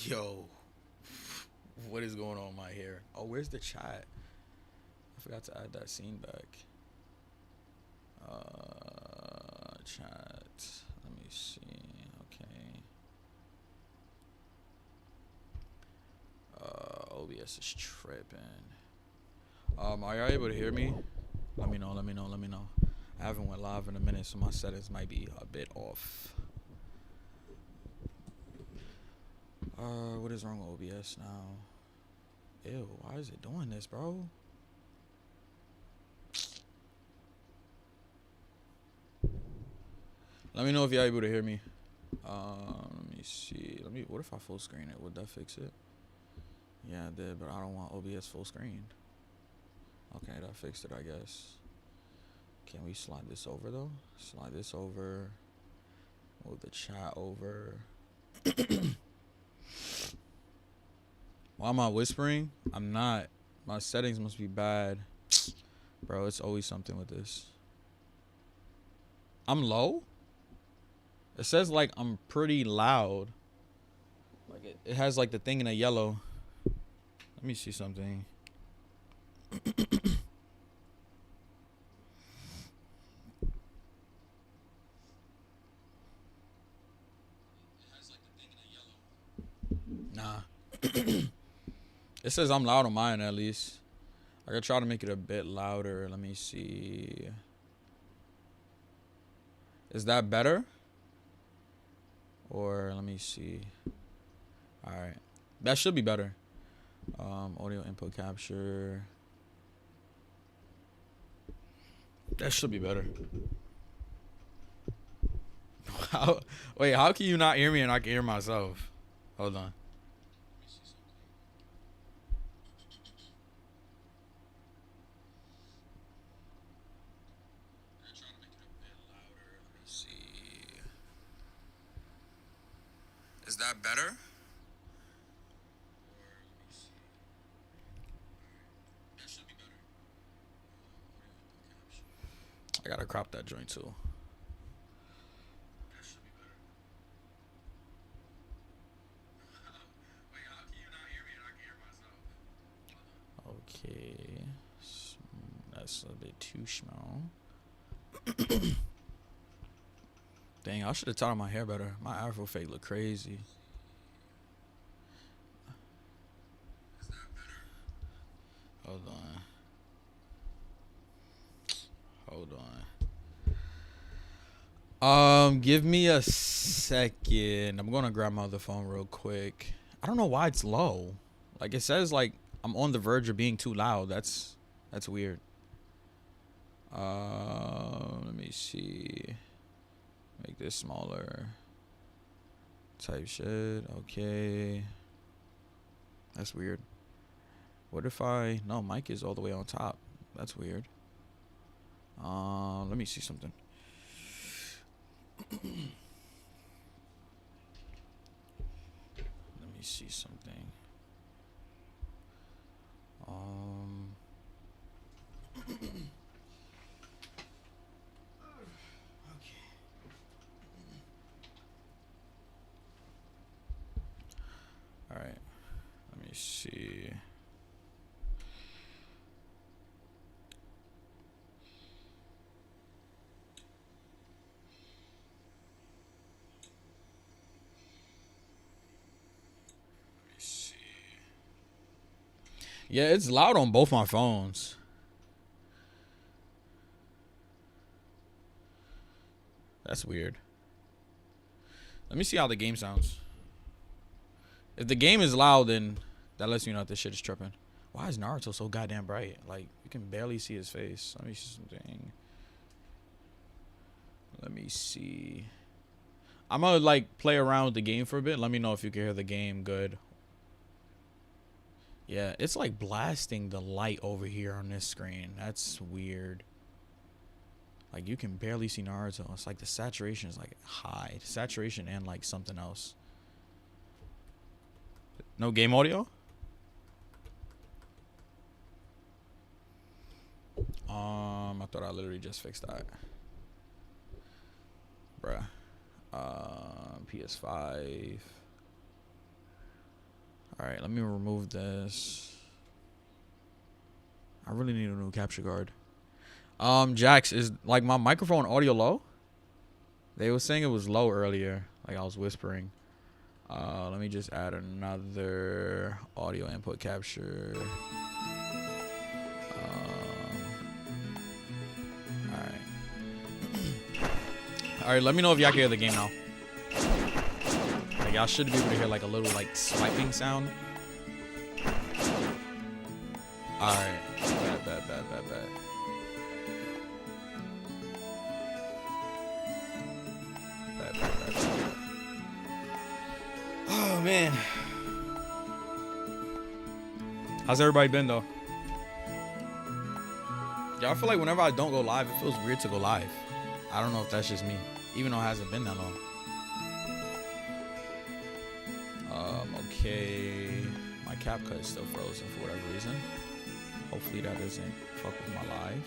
Yo, what is going on my hair? Oh, where's the chat? I forgot to add that scene back. Chat. Let me see. Okay. OBS is tripping. Are y'all able to hear me? Let me know. Let me know. Let me know. I haven't went live in a minute, so my settings might be a bit off. What is wrong with OBS now? Ew, why is it doing this, bro? Let me know if y'all able to hear me. Let me see. What if I full screen it? Would that fix it? Yeah, it did, but I don't want OBS full screen. Okay, that fixed it, I guess. Can we slide this over though? Slide this over. Move the chat over. Why am I whispering? I'm not. My settings must be bad. Bro, it's always something with this. I'm low? It says like I'm pretty loud. Like it has like the thing in a yellow. Let me see something. Nah. It says I'm loud on mine at least. I gotta try to make it a bit louder. Let me see. Is that better? Or let me see. Alright. That should be better. Audio input capture. That should be better. Wait, how can you not hear me and I can hear myself? Hold on. Is that better? I gotta crop that joint too. Okay. That's a bit too small. Dang, I should have tied my hair better. My afro fade look crazy. Hold on. Hold on. Give me a second. I'm gonna grab my other phone real quick. I don't know why it's low. Like it says like I'm on the verge of being too loud. That's weird. Let me see. Make this smaller. Type shit. Okay. That's weird. What if no, mic is all the way on top. That's weird. Let me see something. Let me see something. Okay. All right. Let me see. Yeah, it's loud on both my phones. That's weird. Let me see how the game sounds. If the game is loud, then that lets you know that this shit is tripping. Why is Naruto so goddamn bright? Like, you can barely see his face. Let me see something. Let me see. I'm gonna, like, play around with the game for a bit. Let me know if you can hear the game good. Yeah, it's like blasting the light over here on this screen. That's weird. Like, you can barely see Naruto. It's like the saturation is, like, high. Saturation and, like, something else. No game audio? I thought I literally just fixed that. Bruh. PS5. All right, let me remove this. I really need a new capture card. Jax, is like my microphone audio low? They were saying it was low earlier, like I was whispering. Let me just add another audio input capture. All right, let me know if y'all can hear the game now. Like y'all should be able to hear like a little like swiping sound. All right, bad. Oh man, how's everybody been though? Yeah, I feel like whenever I don't go live, it feels weird to go live. I don't know if that's just me, even though it hasn't been that long. Okay, my CapCut is still frozen for whatever reason. Hopefully that doesn't fuck with my live.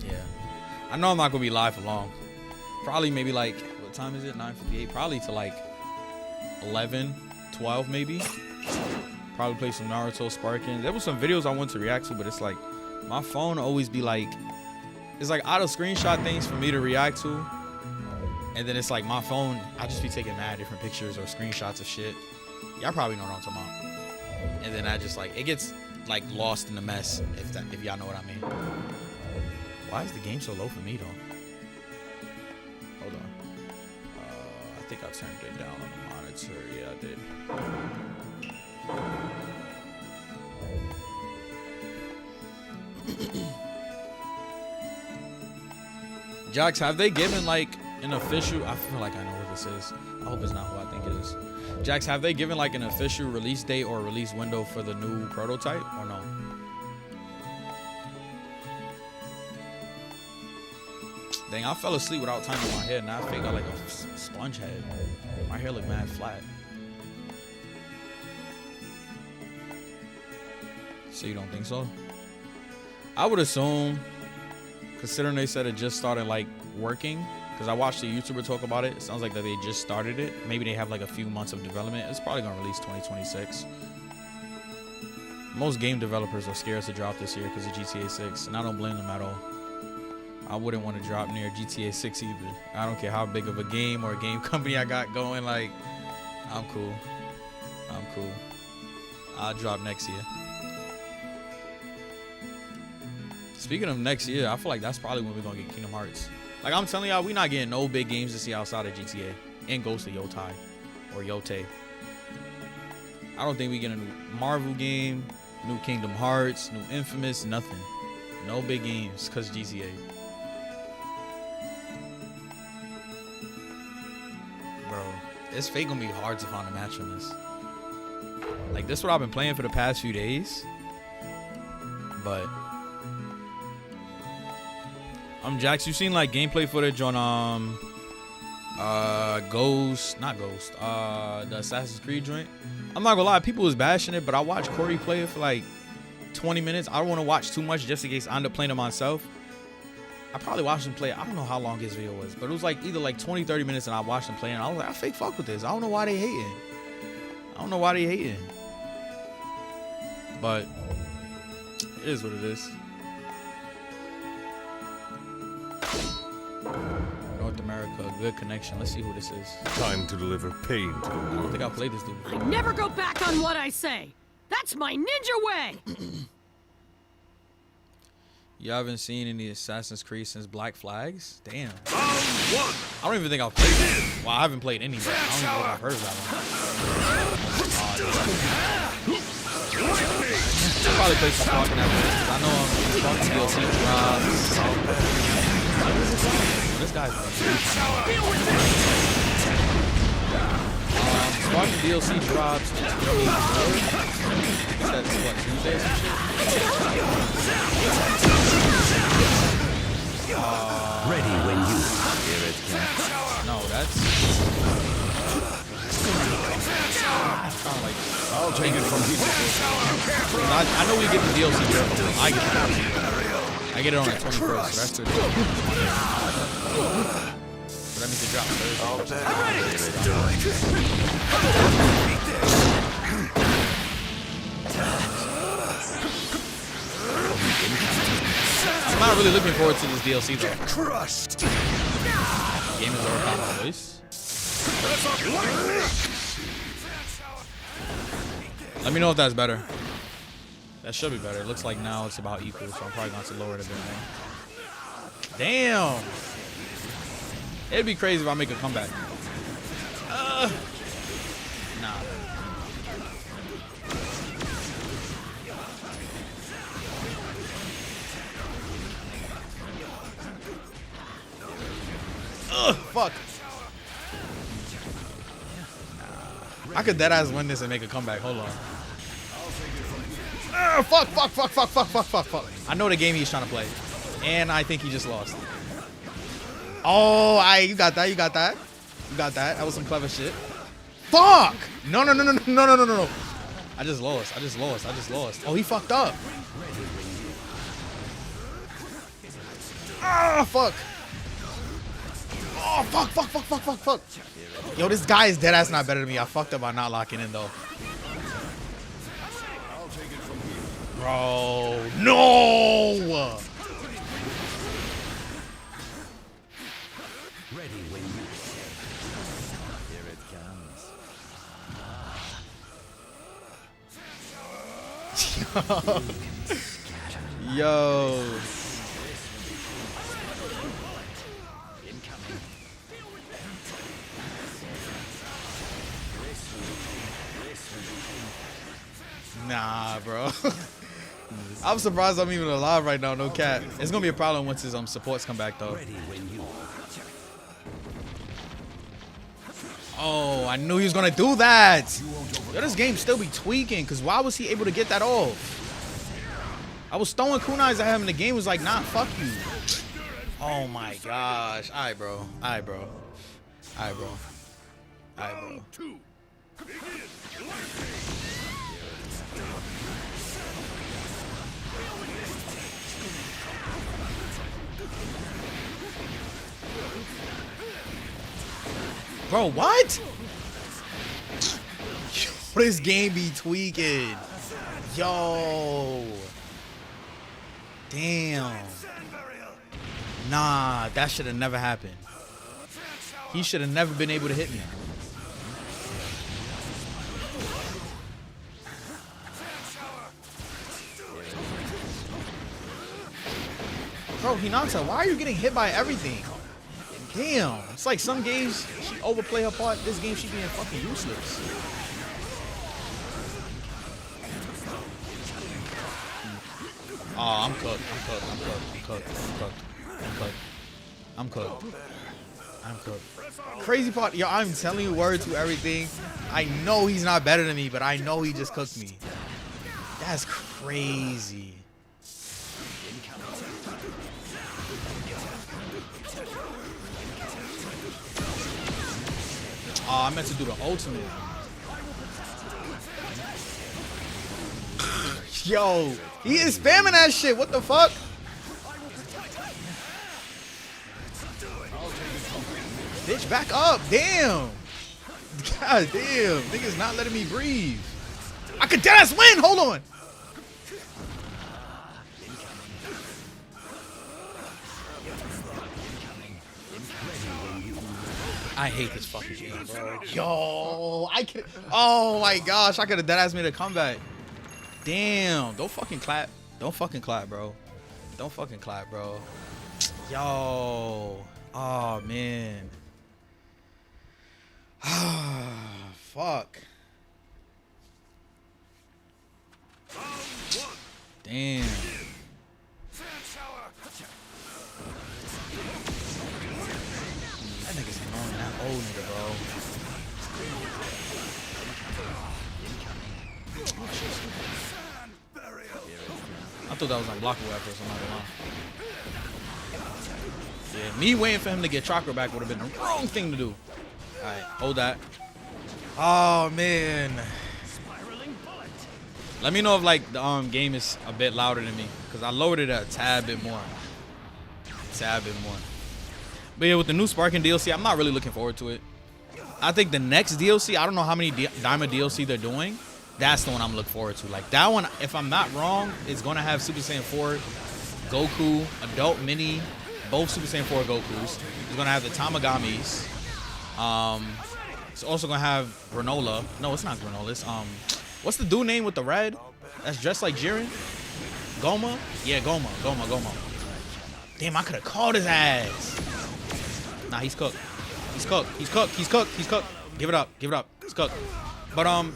Yeah, I know I'm not gonna be live for long. Probably maybe like, what time is it? 9:58. Probably to like 11, 12 maybe. Probably play some Naruto Sparking. There was some videos I wanted to react to, but it's like my phone always be like, it's like out of screenshot things for me to react to, and then it's like my phone, I just be taking mad different pictures or screenshots of shit. Y'all probably know what I'm talking about. And then I just like, it gets like lost in the mess, if y'all know what I mean. Why is the game so low for me though? Hold on. I think I turned it down on the monitor. Yeah, I did. Jax, have they given like an official, I feel like I know what this is. I hope it's not who I think it is. Jax, have they given like an official release date or release window for the new prototype or no? Dang, I fell asleep without tying my hair. Now I feel got like a sponge head. My hair look mad flat. So you don't think so? I would assume, considering they said it just started like working, because I watched a YouTuber talk about it. It sounds like that they just started it. Maybe they have like a few months of development. It's probably gonna release 2026. Most game developers are scared to drop this year because of GTA 6, and I don't blame them at all. I wouldn't want to drop near GTA 6 either. I don't care how big of a game or a game company I got going. Like, I'm cool. I'm cool. I'll drop next year. Speaking of next year, I feel like that's probably when we're gonna get Kingdom Hearts. Like I'm telling y'all, we not getting no big games to see outside of GTA and Ghost of Yotai or Yotei. I don't think we get a new Marvel game, new Kingdom Hearts, new Infamous, nothing. No big games because GTA. Bro, it's fake gonna be hard to find a match on this. Like this is what I've been playing for the past few days. But Jax, you seen like gameplay footage on the Assassin's Creed joint? I'm not gonna lie, people was bashing it, but I watched Corey play it for like 20 minutes. I don't want to watch too much just in case I end up playing it myself. I probably watched him play it. I don't know how long his video was, but it was like either like 20-30 minutes, and I watched him play it, and I was like, I fake fuck with this. I don't know why they hating. But it is what it is. North America, good connection. Let's see who this is. Time to deliver pain to the I world. don't think I played this dude before. I never go back on what I say. That's my ninja way. You haven't seen any Assassin's Creed since Black Flags? Damn. Round one. I don't even think I've played that. Well, I haven't played any, but I don't even know if I've heard of that one. I'll probably play some Sparking after this, because I know Sparking DLC drops. This guy's Sparking DLC drops. That's what, Tuesday or some shit? Ready when you hear it, Cat. No, that's kind of like, I'll take it from here. I know we get the DLC here. I get it on the 21st, so that's good. So that means it drops Thursday. I'm not really looking forward to this DLC though. Crushed. Game is overpowered my voice. Let me know if that's better. That should be better. It looks like now it's about equal, so I'm probably going to lower it a bit more. Damn. It'd be crazy if I make a comeback. Nah. Fuck. I could deadass win this and make a comeback. Hold on. Fuck. I know the game he's trying to play. And I think he just lost. Oh, you got that. You got that. That was some clever shit. Fuck! No. I just lost. Oh, he fucked up. Fuck. Oh, fuck. Yo, this guy is deadass not better than me. I fucked up by not locking in, though. Bro, no! Ready when you here it comes. Yo. Nah, bro. I'm surprised I'm even alive right now, no cap. It's gonna be a problem once his supports come back though. Oh, I knew he was gonna do that. Yo, this game still be tweaking, cause why was he able to get that off? I was throwing kunais at him and the game was like, nah, fuck you. Oh my gosh. Alright, bro. Bro, what? This game be tweaking. Yo. Damn. Nah, that should have never happened. He should have never been able to hit me. Bro, Hinata, why are you getting hit by everything? Damn. It's like some games, she overplay her part. This game, she being fucking useless. Oh, I'm cooked. Crazy part, yo, I'm telling you word to everything. I know he's not better than me, but I know he just cooked me. That's crazy. Oh, I meant to do the ultimate. Yo, he is spamming that shit. What the fuck? Bitch, back up. Damn. God damn. Niggas not letting me breathe. I could deadass win. Hold on. I hate this fucking game, bro. Yo, I could. Oh my gosh, I could have deadass made a comeback. Damn. Don't fucking clap. Don't fucking clap, bro. Don't fucking clap, bro. Yo. Oh man. Fuck. Damn. That nigga's annoying, that old nigga, bro. I thought that was unblockable at first, I'm not gonna lie. Yeah, me waiting for him to get chakra back would have been the wrong thing to do. Alright, hold that. Oh man. Let me know if like the game is a bit louder than me, because I lowered it a tad bit more. But yeah, with the new Sparking DLC, I'm not really looking forward to it. I think the next DLC, I don't know how many Diamond DLC they're doing. That's the one I'm looking forward to. Like that one, if I'm not wrong, is gonna have Super Saiyan 4, Goku, Adult Mini, both Super Saiyan 4 Gokus. It's gonna have the Tamagamis. It's also gonna have Granola. No, it's not Granola. It's what's the dude name with the red? That's dressed like Jiren? Goma? Yeah, Goma. Damn, I could have called his ass. Nah, he's cooked. He's cooked. Give it up. He's cooked. But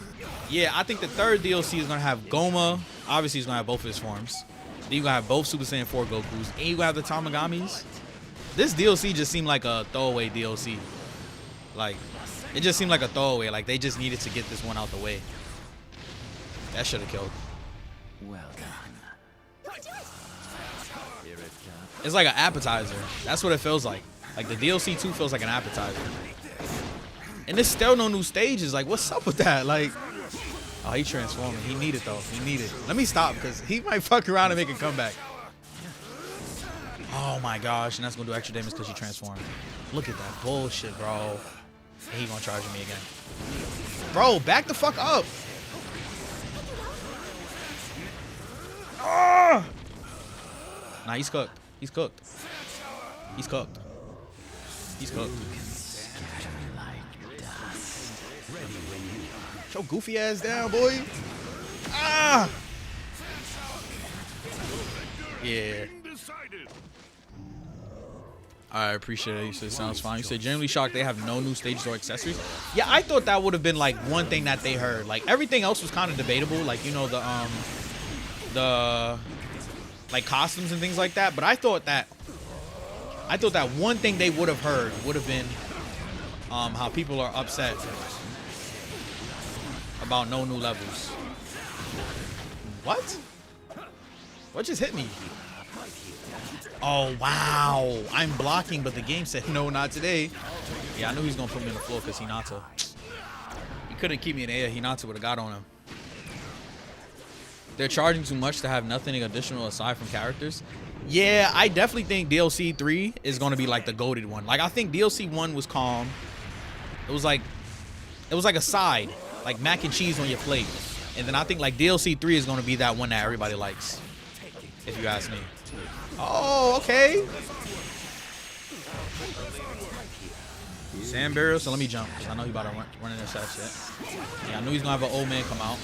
yeah, I think the third DLC is gonna have Goma. Obviously, he's gonna have both of his forms. Then you're gonna have both Super Saiyan 4 Gokus. And you're gonna have the Tamagamis. This DLC just seemed like a throwaway DLC. Like, it just seemed like a throwaway. Like, they just needed to get this one out the way. That should have killed. Well done. Here it comes. It's like an appetizer. That's what it feels like. Like, the DLC 2 feels like an appetizer. And there's still no new stages. Like, what's up with that? Like, oh, he transforming. He need it, though. He need it. Let me stop, because he might fuck around and make a comeback. Oh, my gosh. And that's going to do extra damage because he transformed. Look at that bullshit, bro. He gonna charge me again. Bro, back the fuck up. Ah! Nah, he's cooked. He's cooked. Show goofy ass down, boy. Ah! Yeah. I appreciate it. You said sounds fine. You said genuinely shocked they have no new stages or accessories. Yeah, I thought that would have been like one thing that they heard. Like everything else was kind of debatable. Like, you know, the like costumes and things like that. But I thought that one thing they would have heard would have been how people are upset about no new levels. What? What just hit me? Oh, wow. I'm blocking, but the game said, no, not today. Yeah, I knew he was going to put me on the floor because Hinata. He couldn't keep me in the air. Hinata would have got on him. They're charging too much to have nothing additional aside from characters. Yeah, I definitely think DLC 3 is going to be like the goated one. Like, I think DLC 1 was calm. It was like a side, like mac and cheese on your plate. And then I think like DLC 3 is going to be that one that everybody likes, if you ask me. Oh, okay. Sand barrel, so let me jump. I know he about to run in this shit. Yeah, I knew he's gonna have an old man come out.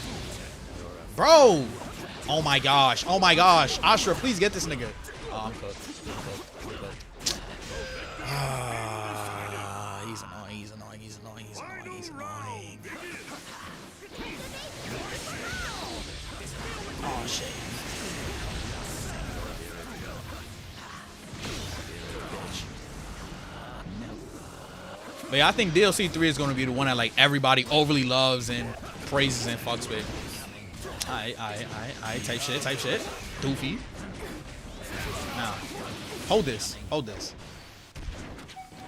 Bro! Oh my gosh. Ashra, please get this nigga. Oh, I'm cooked. Ah, he's annoying. Oh, shit. But yeah, I think DLC 3 is going to be the one that like everybody overly loves and praises and fucks with. I type shit. Doofy. Now, hold this.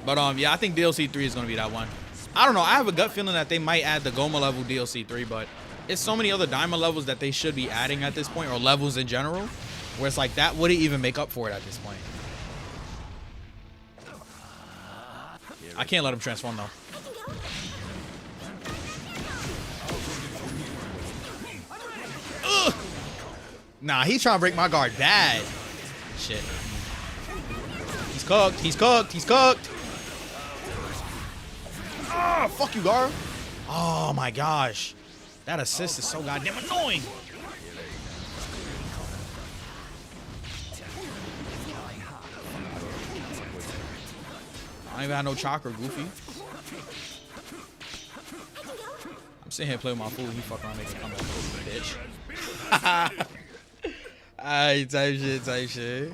But yeah, I think DLC 3 is going to be that one. I don't know. I have a gut feeling that they might add the Goma level DLC 3, but it's so many other diamond levels that they should be adding at this point, or levels in general, where it's like that wouldn't even make up for it at this point. I can't let him transform, though. Ugh. Nah, he's trying to break my guard bad. Shit. He's cooked. Oh, fuck you, Gar. Oh, my gosh. That assist is so goddamn annoying. I don't even have no chakra, Goofy. I'm sitting here playing with my food. He fuck around making a comeback, bitch. Alright, type shit.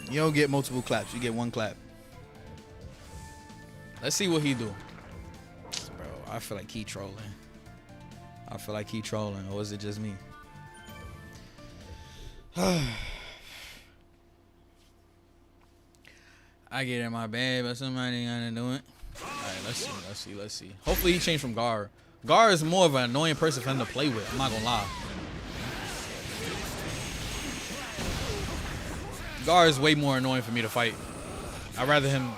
You don't get multiple claps. You get one clap. Let's see what he do. Bro, I feel like he trolling. Or is it just me? I get in my bed, but somebody gonna do it. Alright, let's see. Hopefully he changed from Gar. Gar is more of an annoying person for him to play with. I'm not gonna lie. Gar is way more annoying for me to fight. I'd rather him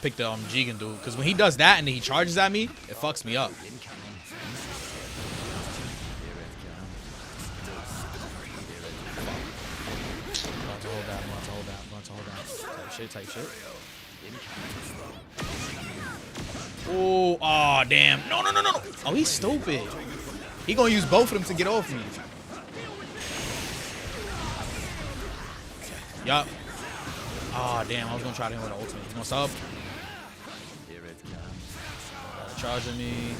pick the Jigen dude, because when he does that and then he charges at me, it fucks me up. I'm about to hold that. I'm about to hold that. I'm about to hold that. Type shit. Oh, aw, damn. No. Oh, he's stupid. He gonna use both of them to get off me. Yup. Oh, damn. I was gonna try to hit with an ultimate. He's gonna sub. Charging me.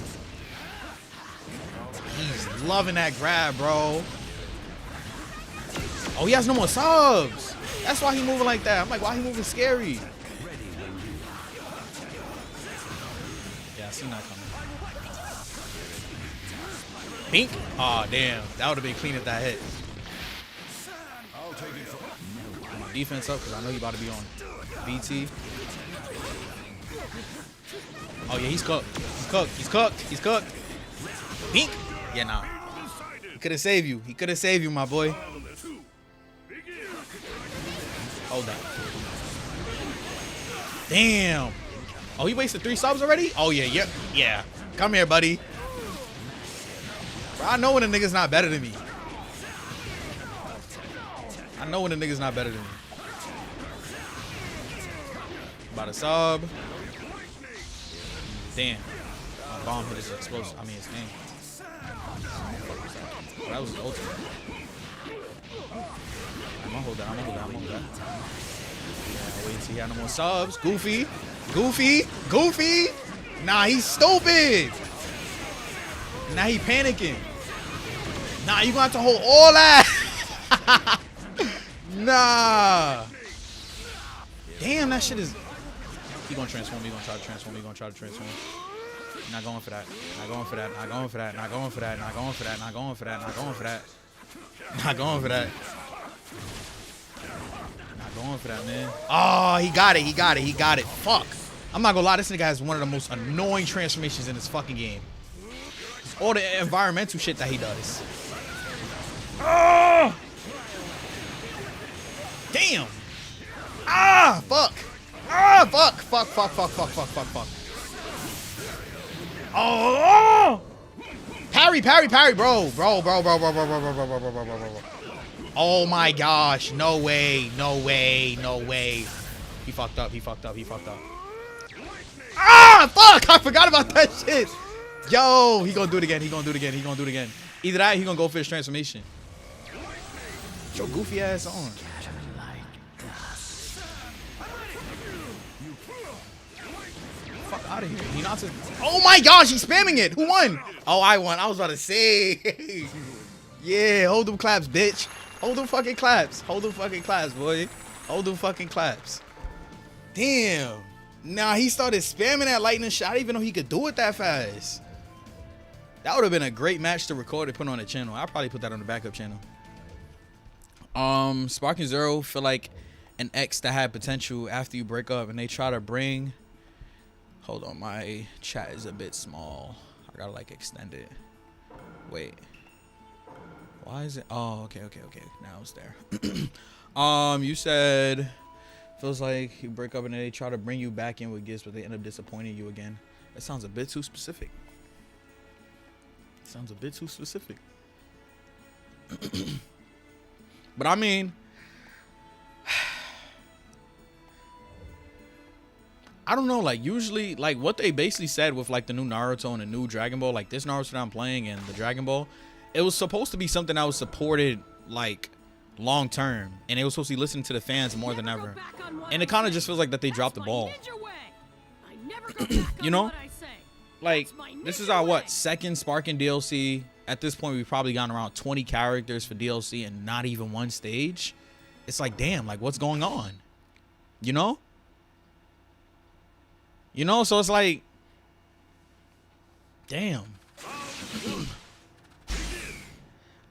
He's loving that grab, bro. Oh, he has no more subs. That's why he moving like that. I'm like, why he moving scary? Yeah, I seen that coming. Pink? Oh, damn. That would have been clean if that hit. Defense up, because I know you about to be on BT. Oh, yeah, he's cooked. He's cooked. Pink? Yeah, nah. He could have saved you. He could have saved you, my boy. Hold that. Damn. Oh, he wasted 3 subs already? Oh, yeah. Come here, buddy. Bro, I know when a nigga's not better than me. About a sub. Damn. My bomb hit his explosive. I mean, his thing. Oh, that was his ultimate. I'm gonna hold that. Yeah, wait until he had no more subs. Goofy. Nah, he's stupid. Now he panicking. Nah, you gonna have to hold all that. Nah. Damn, that shit is. He gonna transform. He gonna try to transform. Not going for that, man. Oh, he got it. Fuck. I'm not gonna lie, this nigga has one of the most annoying transformations in this fucking game. All the environmental shit that he does. Oh! Damn. Fuck. Fuck. Oh! Parry, bro. Oh my gosh. No way. He fucked up. Fuck! I forgot about that shit. Yo, he gonna do it again. Either that or he gonna go for his transformation. Get your goofy ass on. Fuck out of here. He knocks it. Oh my gosh, he's spamming it. Who won? Oh, I won. I was about to say. Yeah, hold them claps, bitch. Hold them fucking claps, boy. Hold them fucking claps. Damn. Nah, he started spamming that lightning shot. I didn't even know he could do it that fast. That would have been a great match to record and put on the channel. I'll probably put that on the backup channel. Sparking Zero feel like an ex that had potential after you break up and they try to bring. Hold on, my chat is a bit small. I gotta like extend it. Wait. Why is it? Oh, okay. Now it's there. You said feels like you break up and they try to bring you back in with gifts, but they end up disappointing you again. That sounds a bit too specific. But I mean, I don't know, like usually like what they basically said with like the new Naruto and the new Dragon Ball, like this Naruto that I'm playing and the Dragon Ball, it was supposed to be something that was supported like long term, and it was supposed to be listening to the fans more than ever, and it kind of just feels like that they dropped the ball. You know, like this is our what, second Sparking DLC. At this point we've probably gotten around 20 characters for DLC and not even one stage. It's like, damn, like what's going on? You know, so it's like, damn.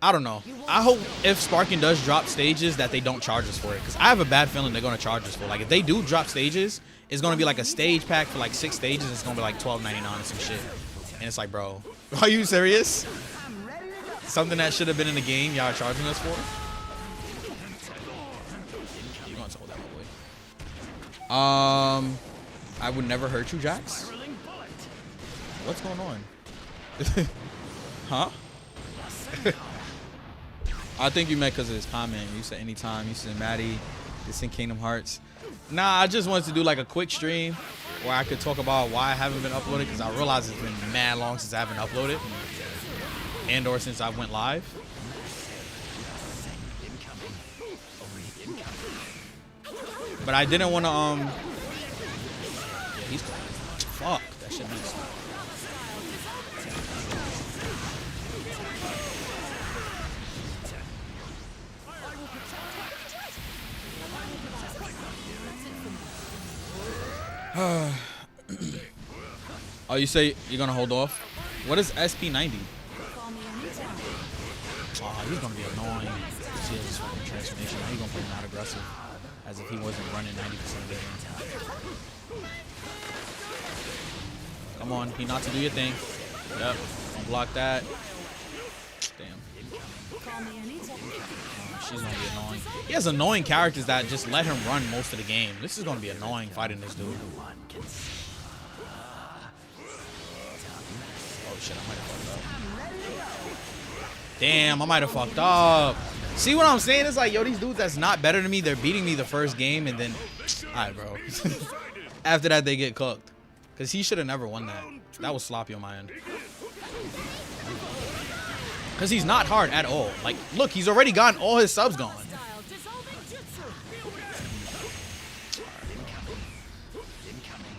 I don't know. I hope if Sparking does drop stages that they don't charge us for it, because I have a bad feeling they're going to charge us for it. Like if they do drop stages, it's going to be like a stage pack for like 6 stages. It's going to be like $12.99 or some shit. And it's like, bro, are you serious? Something that should have been in the game, y'all are charging us for? You're going to I would never hurt you, Jax. What's going on? Huh? I think you meant because of his comment. You said anytime. You said Maddie, it's in Kingdom Hearts. Nah, I just wanted to do like a quick stream where I could talk about why I haven't been uploaded, because I realize it's been mad long since I haven't uploaded, and or since I went live. But I didn't want to yeah, he's fuck that shit makes Oh, you say you're gonna hold off? What is SP90? Oh, he's gonna be annoying. See his fucking transformation. Now he's gonna play not aggressive, as if he wasn't running 90% of the game. Come on, he not to do your thing. Yep, don't block that. Damn. She's gonna be annoying. He has annoying characters that just let him run most of the game. This is gonna be annoying fighting this dude. Oh shit, I might have fucked up. Damn, I might have fucked up. See what I'm saying? It's like, yo, these dudes that's not better than me, they're beating me the first game, and then, alright, bro. After that, they get cooked. Because he should have never won that. That was sloppy on my end. Because he's not hard at all. Like, look, he's already gotten all his subs gone.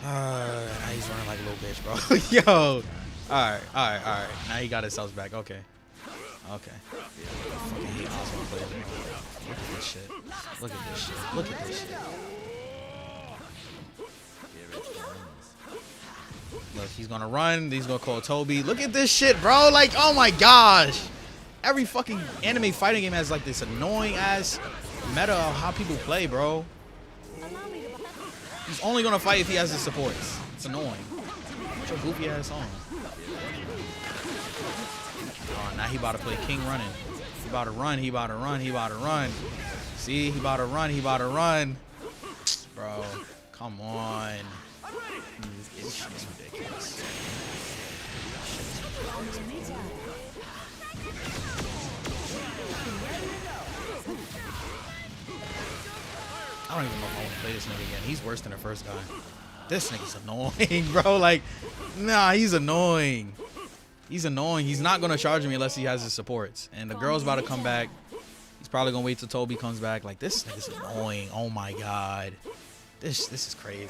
Now he's running like a little bitch, bro. Yo. Alright. Now he got his subs back. Okay. Okay. Fucking hate Oswald players, bro. Look at this shit. Look at this shit. Look at this shit. Look, he's gonna run. He's gonna call Toby. Look at this shit, bro. Like, oh my gosh. Every fucking anime fighting game has like this annoying ass meta of how people play, bro. He's only gonna fight if he has the supports. It's annoying. Put your goofy ass on. Oh, now he about to play King running. He about to run. He about to run. He about to run. See, he about to run. He about to run. Bro, come on. This shit is ridiculous. I don't even know if I want to play this nigga again. He's worse than the first guy. This nigga's annoying, bro. Like, nah, he's annoying. He's annoying. He's not going to charge me unless he has his supports. And the girl's about to come back. He's probably going to wait till Toby comes back. Like, this nigga's annoying. Oh, my God. This is crazy.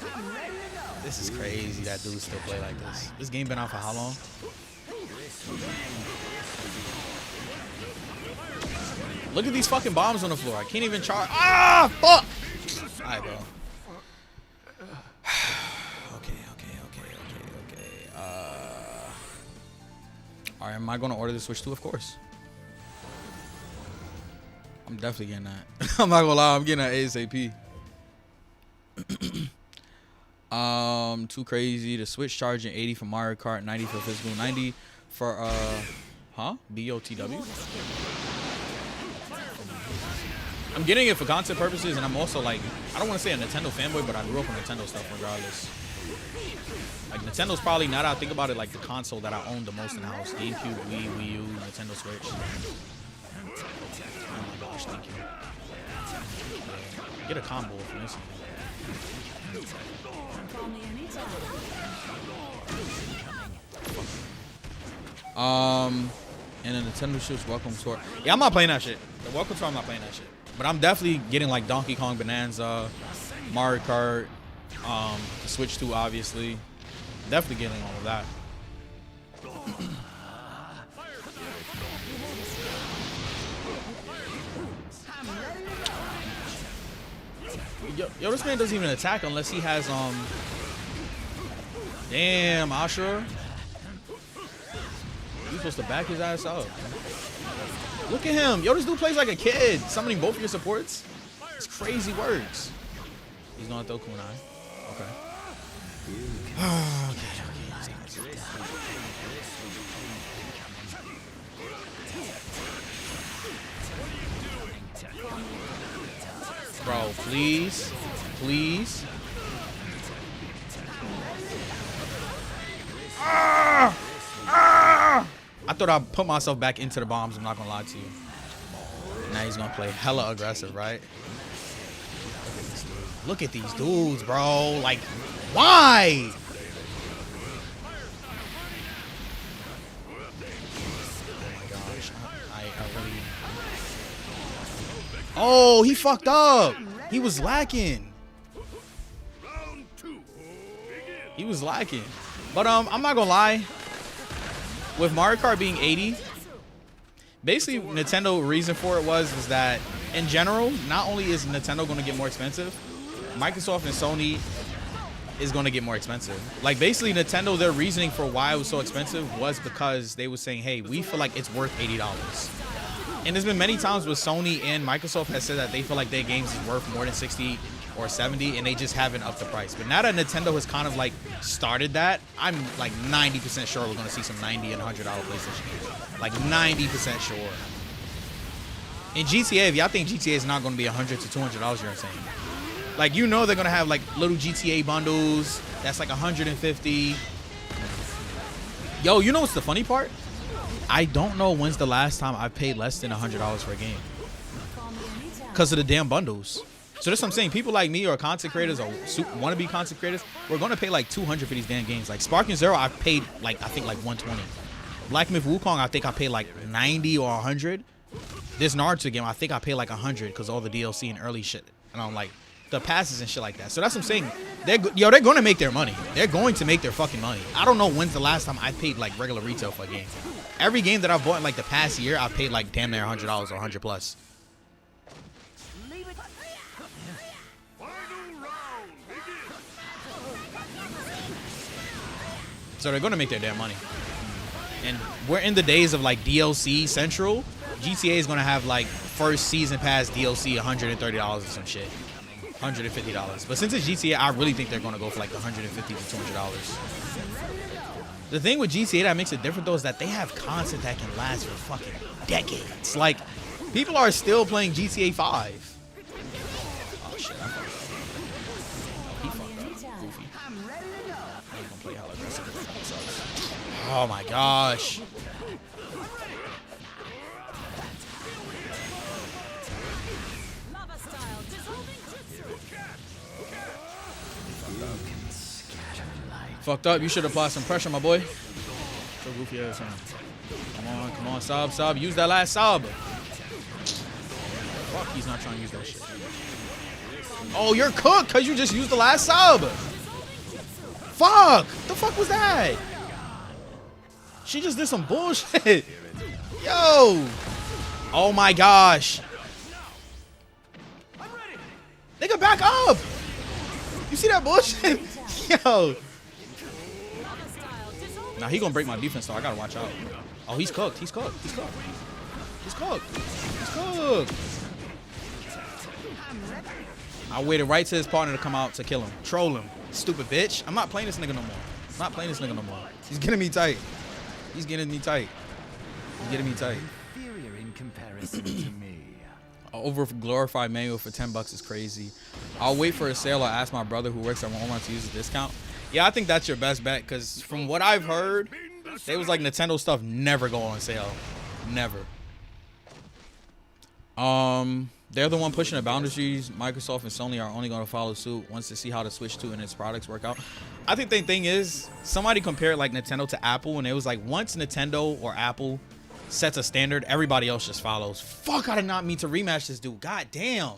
This is crazy that dude still play like this. This game been out for how long? Look at these fucking bombs on the floor. I can't even charge. Ah, fuck. All right, bro. Okay. All right, am I going to order the Switch 2? Of course. I'm definitely getting that. I'm not going to lie. I'm getting that ASAP. Too crazy. The Switch charging 80 for Mario Kart, 90 for physical, 90 for BOTW. I'm getting it for content purposes, and I'm also like, I don't want to say a Nintendo fanboy, but I grew up on Nintendo stuff regardless. Like, Nintendo's probably, now that I think about it, like the console that I own the most in the house. GameCube, Wii U, Nintendo Switch. Oh my gosh, thank you. Get a combo from this. And the Nintendo Switch Welcome Tour. Yeah, I'm not playing that shit. The Welcome Tour, I'm not playing that shit. But I'm definitely getting like Donkey Kong Bonanza, Mario Kart, the Switch 2, obviously. Definitely getting all of that. Yo, this man doesn't even attack unless he has damn, Ashura. You're supposed to back his ass up. Look at him. Yo, this dude plays like a kid. Summoning both of your supports. It's crazy works. He's gonna throw kunai. Okay. Okay. Bro, please. I thought I'd put myself back into the bombs. I'm not gonna lie to you. Now he's gonna play hella aggressive, right? Look at these dudes, bro. Like, why? Oh my gosh. I really... Oh, he fucked up. He was lacking. He was lacking. But I'm not gonna lie. With Mario Kart being 80, basically Nintendo reason for it was that in general, not only is Nintendo gonna get more expensive, Microsoft and Sony is gonna get more expensive. Like basically Nintendo, their reasoning for why it was so expensive was because they were saying, hey, we feel like it's worth $80. And there's been many times where Sony and Microsoft has said that they feel like their games is worth more than 60 or 70, and they just haven't upped the price. But now that Nintendo has kind of like started that, I'm like 90% sure we're gonna see some $90 and $100 PlayStation games. Like 90% sure. In GTA, if y'all think GTA is not gonna be $100 to $200, you're insane. Like, you know they're gonna have like little GTA bundles that's like 150. Yo, you know what's the funny part? I don't know when's the last time I paid less than $100 for a game. Because of the damn bundles. So that's what I'm saying. People like me or content creators or wannabe content creators, we're going to pay like $200 for these damn games. Like Sparking Zero, I paid like, I think like $120. Black Myth Wukong, I think I paid like $90 or $100. This Naruto game, I think I paid like $100 because all the DLC and early shit. And I'm like, the passes and shit like that. So that's what I'm saying. They're going to make their money. They're going to make their fucking money. I don't know when's the last time I paid like regular retail for a game. Every game that I've bought in like the past year, I've paid like damn near $100 or 100 plus. So they're going to make their damn money. And we're in the days of like DLC Central. GTA is going to have like first season pass DLC $130 or some shit. $150. But since it's GTA, I really think they're going to go for like $150 to $200. The thing with GTA that makes it different though is that they have content that can last for fucking decades. Like, people are still playing GTA 5. Oh shit, I'm fucked up. He fucked up. Goofy. I'm gonna play hella aggressive. Oh my gosh. Fucked up. You should apply some pressure, my boy. So goofy ass, man. Come on, sub. Use that last sub. Fuck, he's not trying to use that shit. Oh, you're cooked because you just used the last sub. Fuck. The fuck was that? She just did some bullshit. Yo. Oh my gosh. Nigga, back up. You see that bullshit? Yo. Now he gonna break my defense, so I gotta watch out. Oh, he's cooked. He's cooked. I waited right to his partner to come out to kill him. Troll him. Stupid bitch. I'm not playing this nigga no more. He's getting me tight. Inferior in comparison to me. Over glorified manual for $10 is crazy. I'll wait for a sale or ask my brother who works at Walmart to use a discount. Yeah, I think that's your best bet because from what I've heard, they was like Nintendo stuff never go on sale. Never. They're the one pushing the boundaries. Microsoft and Sony are only going to follow suit once to see how the Switch 2 and its products work out. I think the thing is, somebody compared like Nintendo to Apple, and it was like once Nintendo or Apple sets a standard, everybody else just follows. Fuck, I did not mean to rematch this dude. God damn.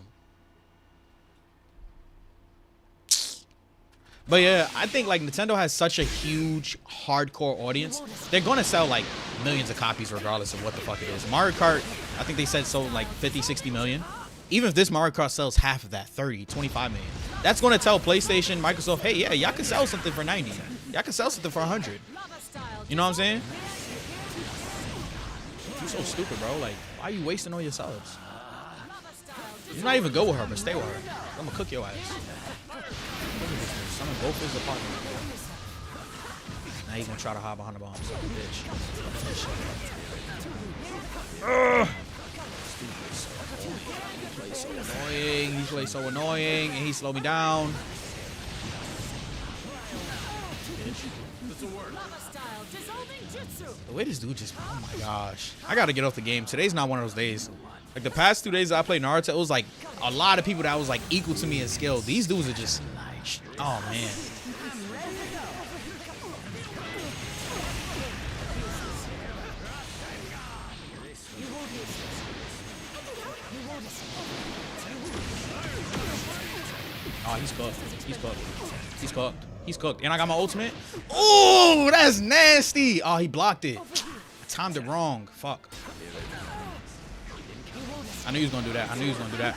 But yeah, I think like Nintendo has such a huge hardcore audience. They're going to sell like millions of copies regardless of what the fuck it is. Mario Kart, I think they said sold like 50, 60 million. Even if this Mario Kart sells half of that, 30, 25 million. That's going to tell PlayStation, Microsoft, hey, yeah, y'all can sell something for 90. Y'all can sell something for 100. You know what I'm saying? You're so stupid, bro. Like, why are you wasting all your subs? You're not even good with her, but stay with her. I'm going to cook your ass. Summon both his apartments. Now he's gonna try to hide behind the bombs. Bitch. He plays so annoying, and he slowed me down. Bitch. The way this dude just, oh my gosh. I gotta get off the game. Today's not one of those days. Like the past 2 days I played Naruto, it was like a lot of people that was like equal to me in skill. These dudes are just, oh man. Oh, he's cooked. He's cooked. He's cooked. He's cooked. And I got my ultimate. Oh, that's nasty. Oh, he blocked it. I timed it wrong. Fuck. I knew he was going to do that. I knew he was going to do that.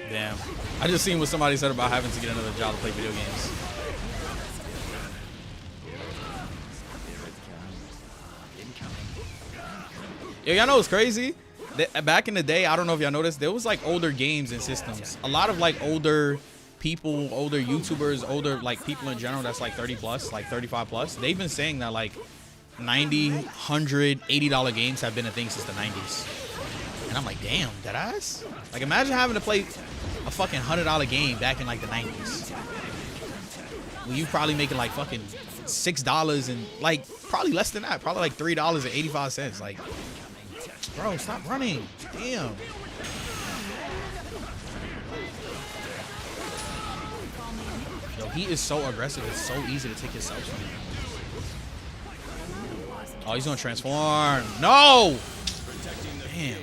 Damn. I just seen what somebody said about having to get another job to play video games. Yo, y'all know what's crazy? Back in the day, I don't know if y'all noticed, there was like older games and systems. A lot of like older people, older YouTubers, older like people in general that's like 30 plus, like 35 plus. They've been saying that like 90, 100, $80 games have been a thing since the 90s. And I'm like, damn, deadass? Like imagine having to play a fucking $100 game back in like the 90s. Well, you probably making like fucking $6 and like probably less than that. Probably like $3.85. Like, bro, stop running. Damn. Yo, he is so aggressive. It's so easy to take his self from him. Oh, he's gonna transform. No! Damn.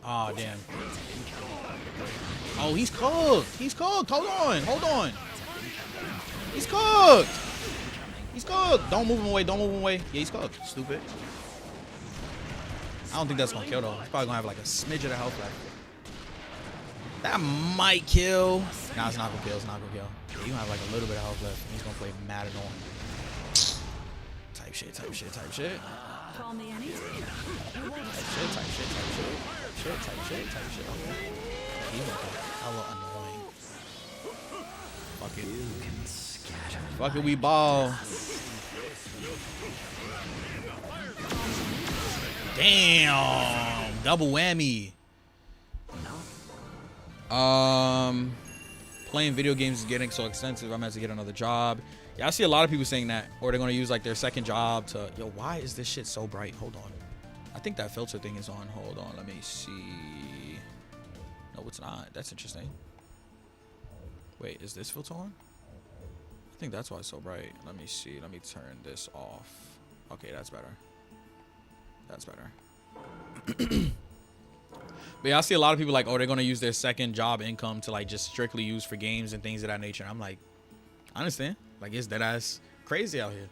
Oh, damn. Oh, he's cooked. He's cooked. Hold on. Hold on. He's cooked. He's cooked. Don't move him away. Don't move him away. Yeah, he's cooked. Stupid. I don't think that's gonna kill though. He's probably gonna have like a smidge of the health left. That might kill. Nah, it's not gonna kill. It's not gonna kill. Yeah, he's gonna have like a little bit of health left. He's gonna play mad annoying. Type shit. Type shit. Type shit. Call me anytime. Type shit. Type shit. Type shit. Type shit. Type shit. Type shit. Okay. He's gonna play hella annoying. Fuck it. Fuck it. We ball. Damn, double whammy. Playing video games is getting so expensive. I'm going to get another job. Yeah, I see a lot of people saying that, or they're going to use like their second job to. Yo, why is this shit so bright? Hold on. I think that filter thing is on. Hold on, let me see. No, it's not. That's interesting. Wait, is this filter on? I think that's why it's so bright. Let me see. Let me turn this off. Okay, that's better. That's better. But yeah, I see a lot of people like, oh, they're gonna use their second job income to like just strictly use for games and things of that nature. I'm like, I understand. Like, it's dead ass crazy out here.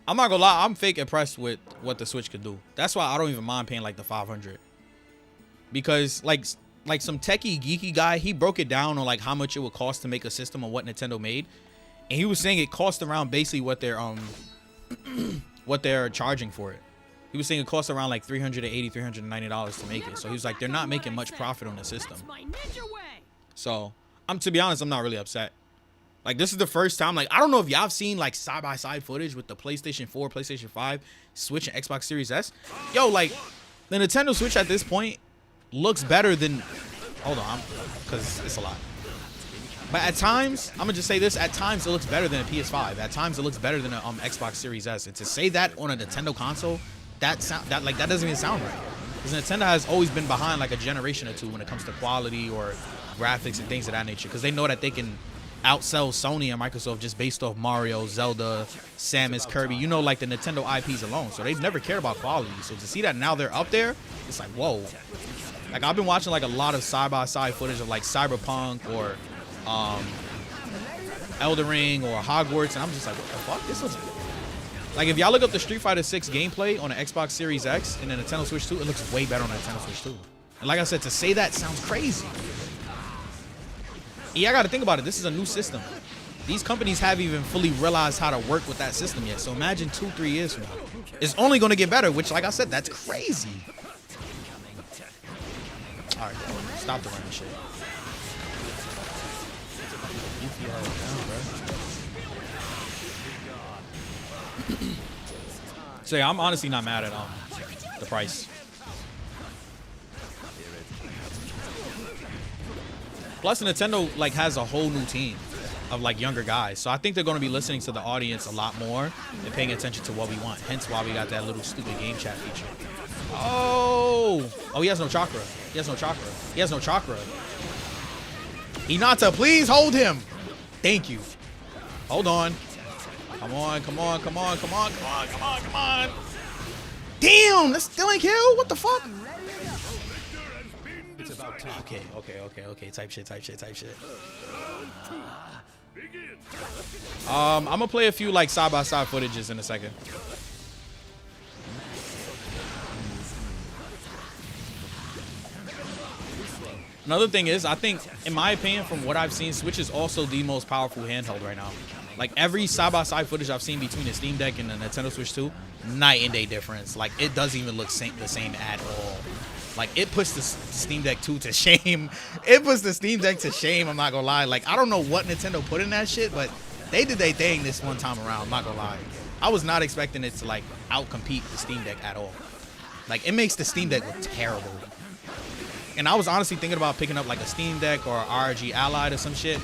I'm not gonna lie, I'm fake impressed with what the Switch could do. That's why I don't even mind paying like the $500. Because like some techie geeky guy, he broke it down on like how much it would cost to make a system on what Nintendo made, and he was saying it cost around basically what they're what they're charging for it. He was saying it costs around like $380, $390 to make it. So he was like, they're not making much profit on the system. So to be honest, I'm not really upset. Like, this is the first time, like, I don't know if y'all have seen like side-by-side footage with the PlayStation 4, PlayStation 5, Switch, and Xbox Series S. Yo, like, the Nintendo Switch at this point looks better than, hold on, because it's a lot. But at times, I'm gonna just say this, at times it looks better than a PS5. At times it looks better than a Xbox Series S. And to say that on a Nintendo console, that doesn't even sound right. Because Nintendo has always been behind like a generation or two when it comes to quality or graphics and things of that nature. Because they know that they can outsell Sony and Microsoft just based off Mario, Zelda, Samus, Kirby. You know, like the Nintendo IPs alone. So they've never cared about quality. So to see that now they're up there, it's like, whoa. Like, I've been watching like a lot of side-by-side footage of like Cyberpunk or Elden Ring or Hogwarts, and I'm just like, what the fuck? This looks like, if y'all look up the Street Fighter 6 gameplay on the Xbox Series X and the Nintendo Switch 2, it looks way better on the Nintendo Switch 2. And like I said, to say that sounds crazy. Yeah, I got to think about it. This is a new system. These companies haven't even fully realized how to work with that system yet. So imagine 2-3 years from now, it's only going to get better. Which, like I said, that's crazy. All right, bro. Stop the running shit. So yeah, I'm honestly not mad at the price. Plus, Nintendo like has a whole new team of like younger guys, so I think they're going to be listening to the audience a lot more and paying attention to what we want. Hence why we got that little stupid game chat feature. Oh, he has no chakra. He has no chakra. He has no chakra. Hinata, please hold him. Thank you. Hold on. Come on, come on, come on, come on, come on, come on, come on. Damn, that still ain't kill? What the fuck? Okay. Type shit. I'm gonna play a few like side-by-side footages in a second. Another thing is, I think, in my opinion, from what I've seen, Switch is also the most powerful handheld right now. Like, every side-by-side footage I've seen between the Steam Deck and the Nintendo Switch 2, night and day difference. Like, it doesn't even look the same at all. Like, it puts the Steam Deck 2 to shame. It puts the Steam Deck to shame, I'm not gonna lie. Like, I don't know what Nintendo put in that shit, but they did their thing this one time around, I'm not gonna lie. I was not expecting it to, like, outcompete the Steam Deck at all. Like, it makes the Steam Deck look terrible. And I was honestly thinking about picking up like a Steam Deck or RG Allied or some shit.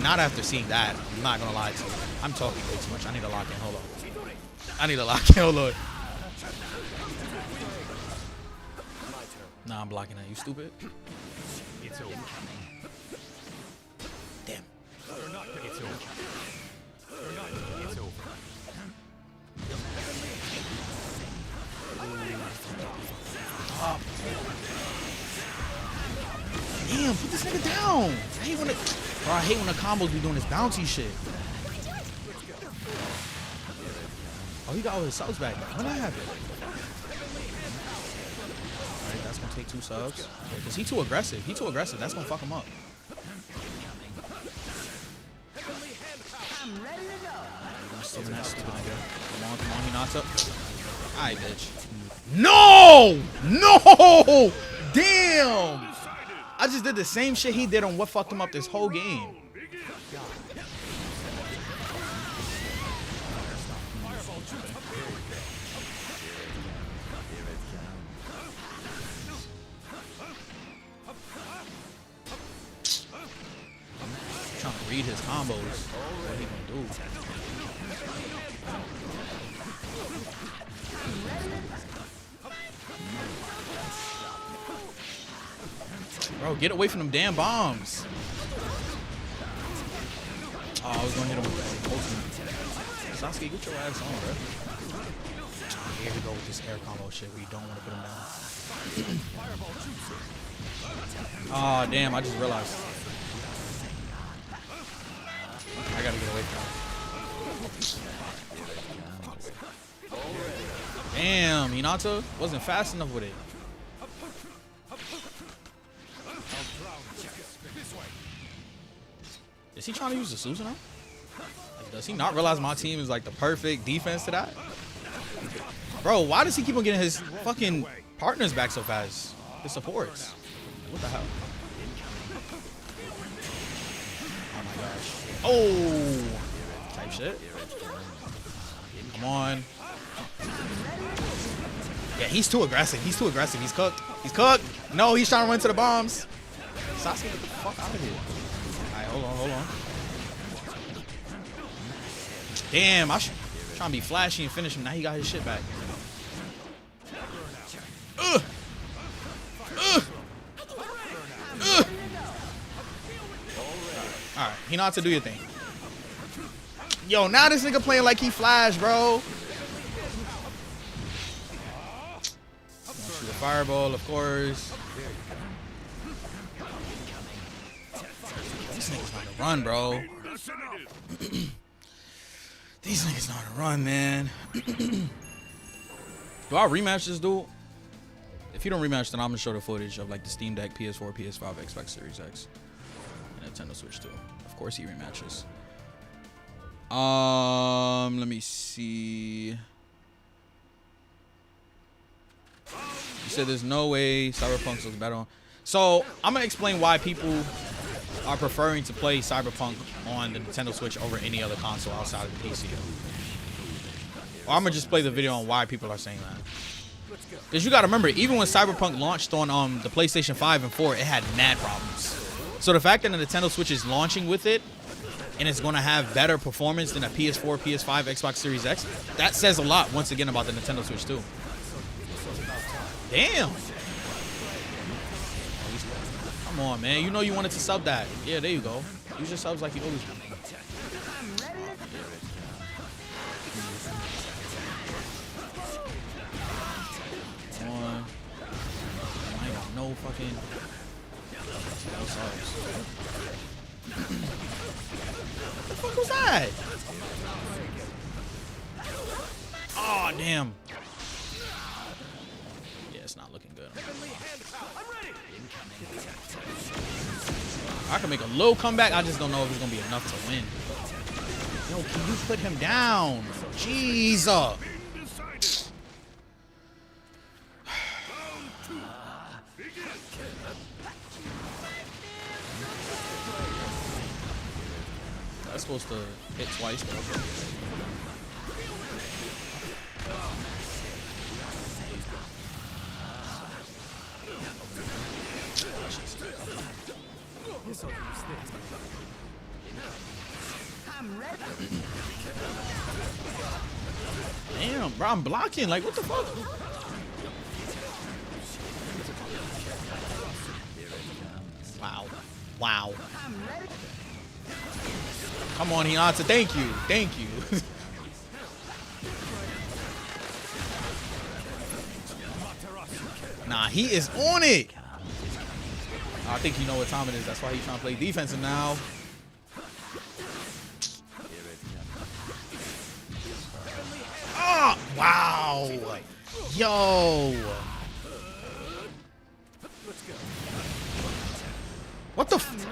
Not after seeing that. I'm not gonna lie to you. I'm talking way too much. I need to lock in. Hold on. I need to lock in. Hold on. Nah, I'm blocking that. You stupid? It's over. Damn. It's over. It's over. Oh. Damn, put this nigga down. I hate when the combos be doing this bouncy shit. Oh, he got all his subs back. When that happened? Alright, that's gonna take 2 subs. Cause he too aggressive. That's gonna fuck him up. Summon that stupid nigga. Come on, Hinata. Alright, bitch. No! No! Damn! I just did the same shit he did on what fucked him up this whole game. Trying to read his combos. What he gonna do? Bro, get away from them damn bombs. Oh, I was gonna hit him with the ultimate. Sasuke, get your ass on, bro. Here we go with this air combo shit where you don't want to put him down. Oh, damn, I just realized. I gotta get away from him. Damn, Hinata wasn't fast enough with it. Is he trying to use the Susanoo? Like, does he not realize my team is like the perfect defense to that? Bro, why does he keep on getting his fucking partners back so fast? His supports. What the hell? Oh my gosh. Oh! Type shit. Come on. Yeah, he's too aggressive. He's cooked. He's cooked. No, he's trying to run to the bombs. Sasuke, get the fuck out of here. Hold on. Damn, I was trying to be flashy and finish him. Now he got his shit back. Alright, Hinata, do your thing. Yo, now this nigga playing like he Flash, bro. Shoot a fireball, of course. These niggas know how to run, bro. These niggas know how to run, man. Do I rematch this dude? If you don't rematch, then I'm gonna show the footage of like the Steam Deck, PS4, PS5, Xbox Series X, and Nintendo Switch 2. Of course he rematches. Let me see. You said there's no way Cyberpunk looks better on. So I'm gonna explain why people are preferring to play Cyberpunk on the Nintendo Switch over any other console outside of the PC. Or I'm gonna just play the video on why people are saying that. Because you gotta remember, even when Cyberpunk launched on the PlayStation 5 and 4, it had mad problems. So the fact that the Nintendo Switch is launching with it, and it's going to have better performance than a PS4, PS5, Xbox Series X, that says a lot, once again, about the Nintendo Switch, too. Damn. Come on, man. You know you wanted to sub that. Yeah, there you go. Use your subs like you always do. Come on. I ain't got no fucking... No subs. What the fuck was that? Oh, damn. Yeah, it's not looking good. I can make a little comeback. I just don't know if it's going to be enough to win. Yo, can you put him down? Jesus. That's supposed to hit twice, though. Damn, bro, I'm blocking. Like, what the fuck? Wow. Wow. Come on, Hinata. Thank you. Thank you. Nah, he is on it. I think you know what time it is. That's why he's trying to play defensive now. Oh, wow. Yo. What the f...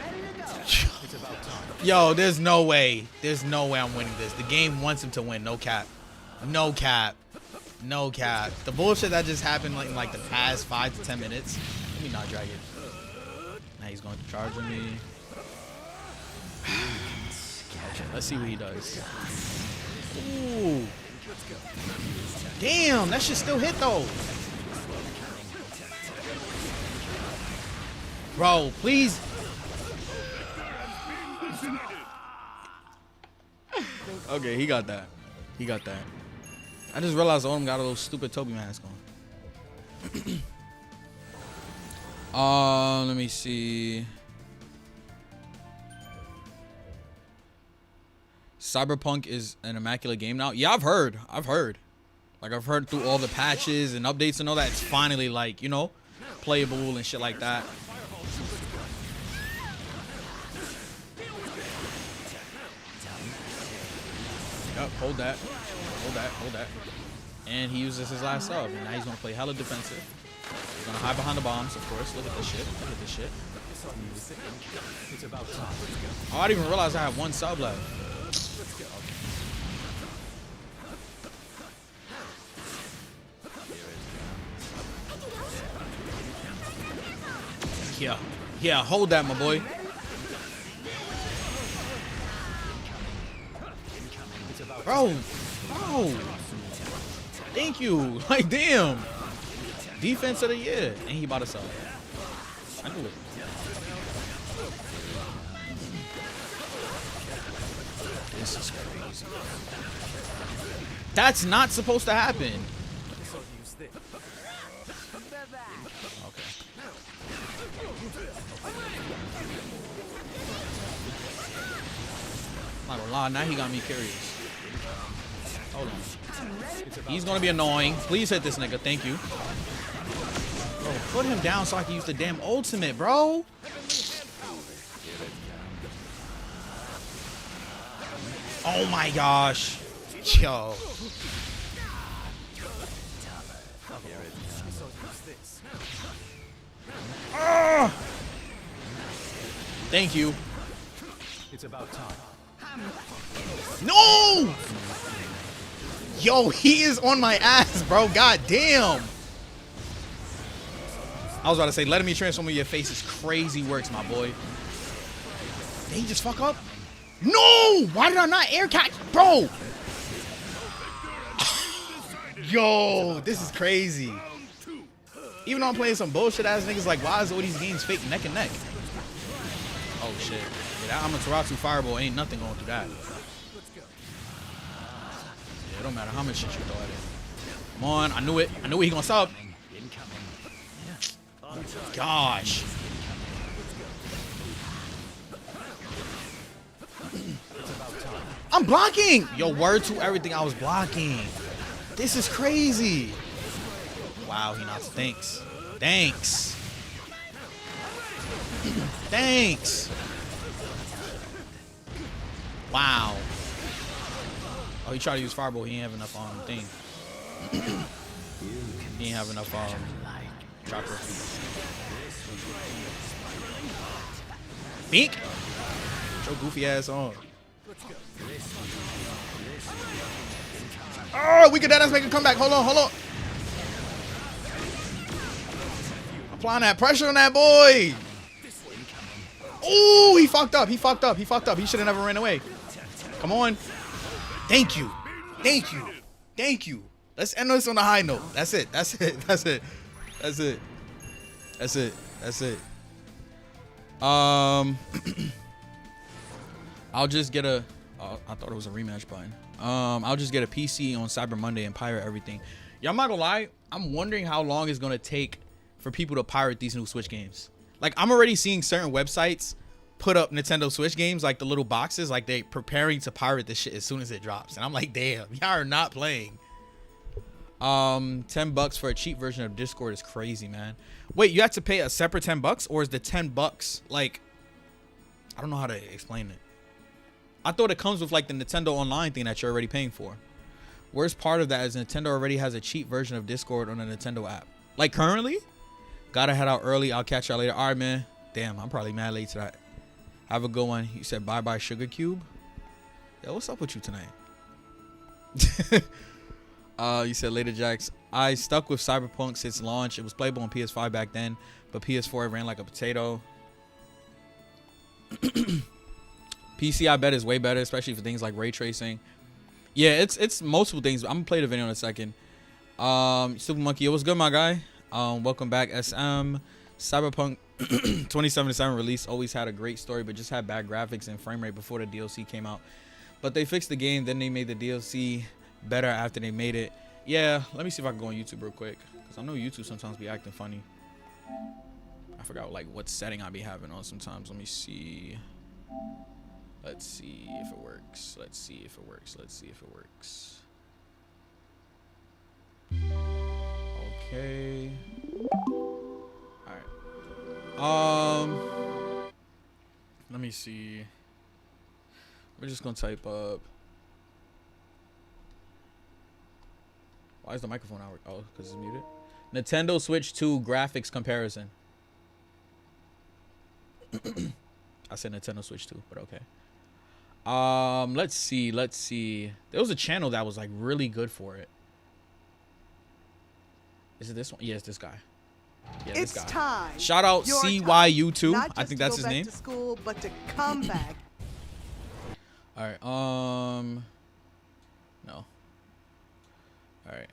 Yo, there's no way. There's no way I'm winning this. The game wants him to win. No cap. No cap. No cap. The bullshit that just happened in like the past 5 to 10 minutes. Let me not drag it. Now he's going to charge me. Okay, let's see what he does. Ooh. Damn, that shit still hit though. Bro, please. Okay, he got that. He got that. I just realized all of them got a little stupid Toby mask on. Let me see. Cyberpunk is an immaculate game now. Yeah, I've heard. Like, I've heard through all the patches and updates and all that. It's finally, like, you know, playable and shit like that. Yep, hold that. Hold that. Hold that. And he uses his last sub. And now he's going to play hella defensive. He's going to hide behind the bombs, of course. Look at this shit. Look at this shit. Oh, I didn't even realize I have one sub left. Yeah. Yeah, hold that, my boy. Bro. Bro. Thank you. Like, damn. Defense of the year. And he bought us up. I knew it. This is crazy. That's not supposed to happen. Okay. I'm not gonna lie, now he got me curious. Hold on. He's gonna be annoying. Please hit this nigga. Thank you. Bro, put him down so I can use the damn ultimate, bro. Oh my gosh. Yo. Thank you. It's about time. No! Yo, he is on my ass, bro. God damn. I was about to say, letting me transform in your face is crazy works, my boy. Did he just fuck up? No! Why did I not air catch? Bro! Yo, this is crazy. Even though I'm playing some bullshit ass niggas, like, why is all these games fake neck and neck? shit. Yeah, that Amaterasu fireball ain't nothing going through that. Yeah, it don't matter how much shit you throw at it. Come on, I knew it. I knew he gonna sub. Gosh. I'm blocking. Yo, word to everything. I was blocking. This is crazy. Wow, he not. Thanks. Thanks. Thanks. Wow. Oh, he tried to use fireball. He ain't have enough thing. He ain't have enough chopper. Bink. Show goofy ass on. Oh, we could let us make a comeback. Hold on, hold on. Applying that pressure on that boy. Oh, he fucked up. He fucked up. He fucked up. He should have never ran away. Come on. Thank you. Thank you. Thank you. Let's end this on a high note. That's it. That's it. That's it. That's it. That's it. That's it. I'll just get a. I thought it was a rematch button. I'll just get a PC on Cyber Monday and pirate everything. Yeah, I'm not gonna lie. I'm wondering how long it's gonna take for people to pirate these new Switch games. Like, I'm already seeing certain websites put up Nintendo Switch games, like the little boxes, like they preparing to pirate this shit as soon as it drops. And I'm like, damn, y'all are not playing. $10 for a cheap version of Discord is crazy, man. Wait, you have to pay a separate $10, or is the $10 like, I don't know how to explain it. I thought it comes with like the Nintendo Online thing that you're already paying for. Worst part of that is Nintendo already has a cheap version of Discord on the Nintendo app. Like currently, gotta head out early. I'll catch y'all later. All right, man. Damn, I'm probably mad late to that. Have a good one. You said bye-bye Sugar Cube. Yo, what's up with you tonight? You said later, Jax. I stuck with Cyberpunk since launch. It was playable on PS5 back then, but PS4 ran like a potato. PC, I bet, is way better, especially for things like ray tracing. Yeah, it's multiple things. I'm gonna play the video in a second. Super Monkey, yo, what's good, my guy? Welcome back, SM. Cyberpunk 2077 release always had a great story, but just had bad graphics and frame rate before the DLC came out. But they fixed the game, then they made the DLC better after they made it. Yeah, let me see if I can go on YouTube real quick, because I know YouTube sometimes be acting funny. I forgot like what setting I be having on sometimes. Let me see. Let's see if it works. Let's see if it works. Let's see if it works. Okay. All right. Let me see. We're just gonna type up. Why is the microphone out? Oh, because it's muted. Nintendo Switch 2 graphics comparison. I said Nintendo Switch 2, but okay. Let's see. There was a channel that was like really good for it. Is it this one? Yeah, it's this guy. Yeah, it's this guy. time. Shout out CYU2. I think that's his name. To school, but to come back. All right. No. All right.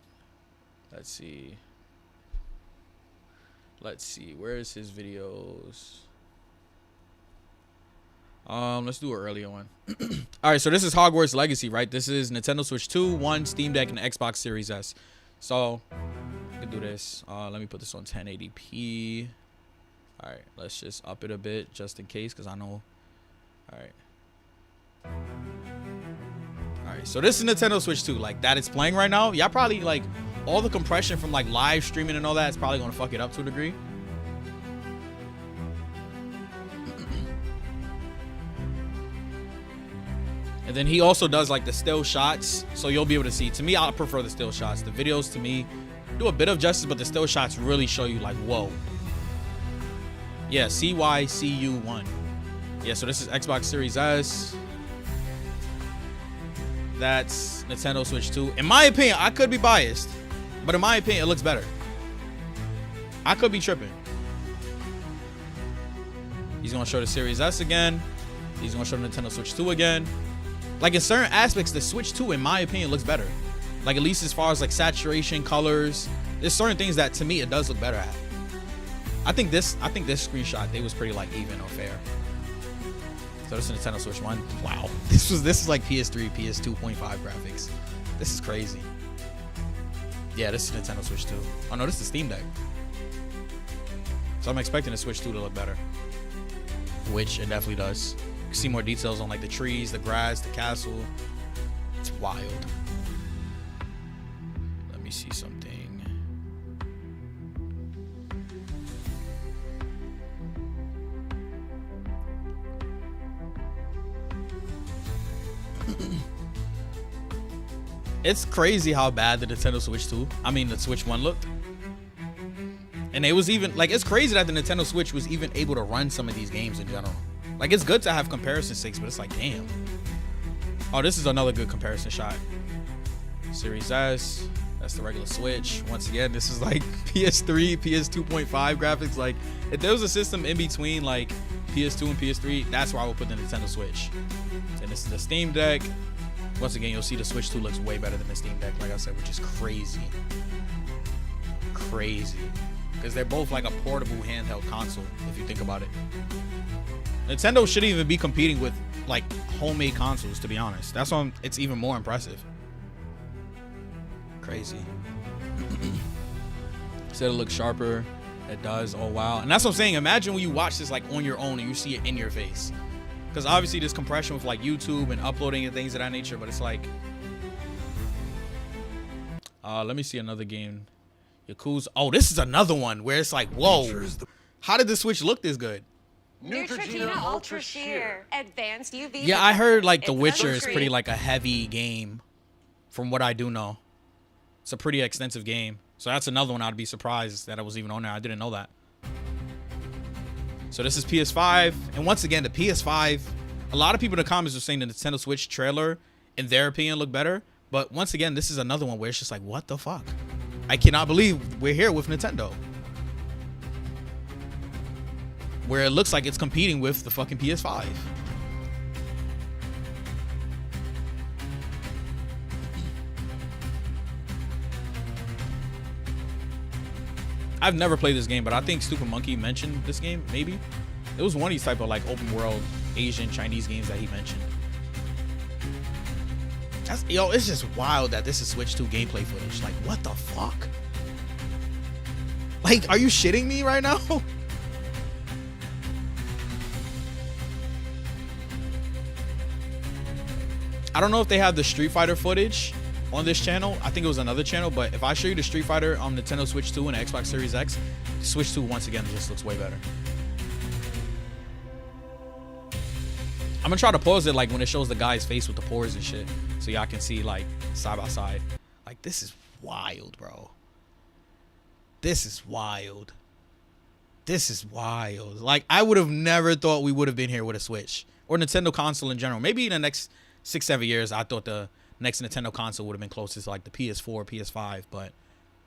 Let's see. Where's his videos? Let's do an earlier one. All right, so this is Hogwarts Legacy, right? This is Nintendo Switch 2, 1 Steam Deck, and Xbox Series S. So I can do this. Let me put this on 1080p. All right, let's just up it a bit just in case, because I know. All right, so this is Nintendo Switch 2, like that it's playing right now. Y'all probably like all the compression from like live streaming and all that is probably gonna fuck it up to a degree. And then he also does like the still shots, so you'll be able to see. To me, I prefer the still shots. The videos to me do a bit of justice, but the still shots really show you like, whoa. Yeah, CYCU1. Yeah, so this is Xbox Series S. That's Nintendo Switch 2. In my opinion, I could be biased, but in my opinion, it looks better. I could be tripping. He's gonna show the Series S again. He's gonna show the Nintendo Switch 2 again. Like in certain aspects, the Switch 2, in my opinion, looks better. Like at least as far as like saturation, colors. There's certain things that to me it does look better at. I think this screenshot, they was pretty like even or fair. So this is Nintendo Switch 1. Wow. This is like PS3, PS2.5 graphics. This is crazy. Yeah, this is Nintendo Switch 2. Oh no, this is Steam Deck. So I'm expecting the Switch 2 to look better. Which it definitely does. You can see more details on like the trees, the grass, the castle. It's wild. Let me see something. It's crazy how bad the Nintendo Switch 2, the Switch 1 looked. And it was even, like, it's crazy that the Nintendo Switch was even able to run some of these games in general. Like, it's good to have comparison sakes, but it's like, damn. Oh, this is another good comparison shot. Series S, that's the regular Switch. Once again, this is like PS3, PS2.5 graphics. Like, if there was a system in between, like, PS2 and PS3, that's where I would put the Nintendo Switch. And this is the Steam Deck. Once again, you'll see the Switch 2 looks way better than the Steam Deck, like I said, which is crazy. Crazy. Because they're both like a portable handheld console, if you think about it. Nintendo shouldn't even be competing with like homemade consoles, to be honest. That's why it's even more impressive. Crazy. Said it looks sharper. It does. Oh, wow. And that's what I'm saying. Imagine when you watch this like on your own and you see it in your face. Because obviously there's compression with like YouTube and uploading and things of that nature, but it's like, let me see another game. Yakuza. Oh, this is another one where it's like, whoa, how did the Switch look this good? Neutrogena Ultra Sheer. Advanced UV. Yeah, I heard like The Witcher is pretty like a heavy game from what I do know. It's a pretty extensive game. So that's another one I'd be surprised that it was even on there. I didn't know that. So this is PS5, and once again, the PS5, a lot of people in the comments are saying the Nintendo Switch trailer, in their opinion, looked better. But once again, this is another one where it's just like, what the fuck? I cannot believe we're here with Nintendo. Where it looks like it's competing with the fucking PS5. I've never played this game, but I think Stupid Monkey mentioned this game, maybe. It was one of these type of like open world Asian Chinese games that he mentioned. Yo, it's just wild that this is Switch 2 gameplay footage. Like, what the fuck? Like, are you shitting me right now? I don't know if they have the Street Fighter footage on this channel. I think it was another channel, but if I show you the Street Fighter on Nintendo Switch 2 and the Xbox Series X, Switch 2 once again just looks way better. I'm gonna try to pause it like when it shows the guy's face with the pores and shit, so y'all can see like side by side. Like, this is wild, bro. This is wild. This is wild. Like, I would have never thought we would have been here with a Switch or Nintendo console in general. Maybe in the next 6-7 years, I thought the next Nintendo console would have been closest to like the PS4, PS5, but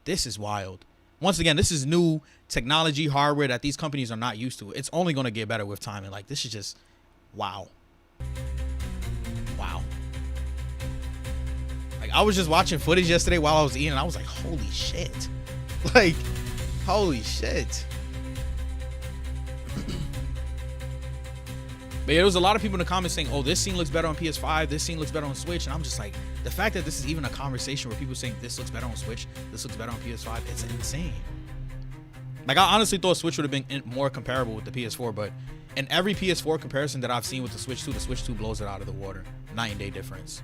this is wild. Once again, this is new technology, hardware that these companies are not used to. It's only going to get better with time, and like, this is just wow. Wow. Like, I was just watching footage yesterday while I was eating, and I was like, holy shit. Like, holy shit. But yeah, there was a lot of people in the comments saying, oh, this scene looks better on PS5, this scene looks better on Switch. And I'm just like, the fact that this is even a conversation where people saying this looks better on Switch, this looks better on PS5, it's insane. Like, I honestly thought Switch would have been more comparable with the PS4, but in every PS4 comparison that I've seen with the Switch 2 blows it out of the water. Night and day difference.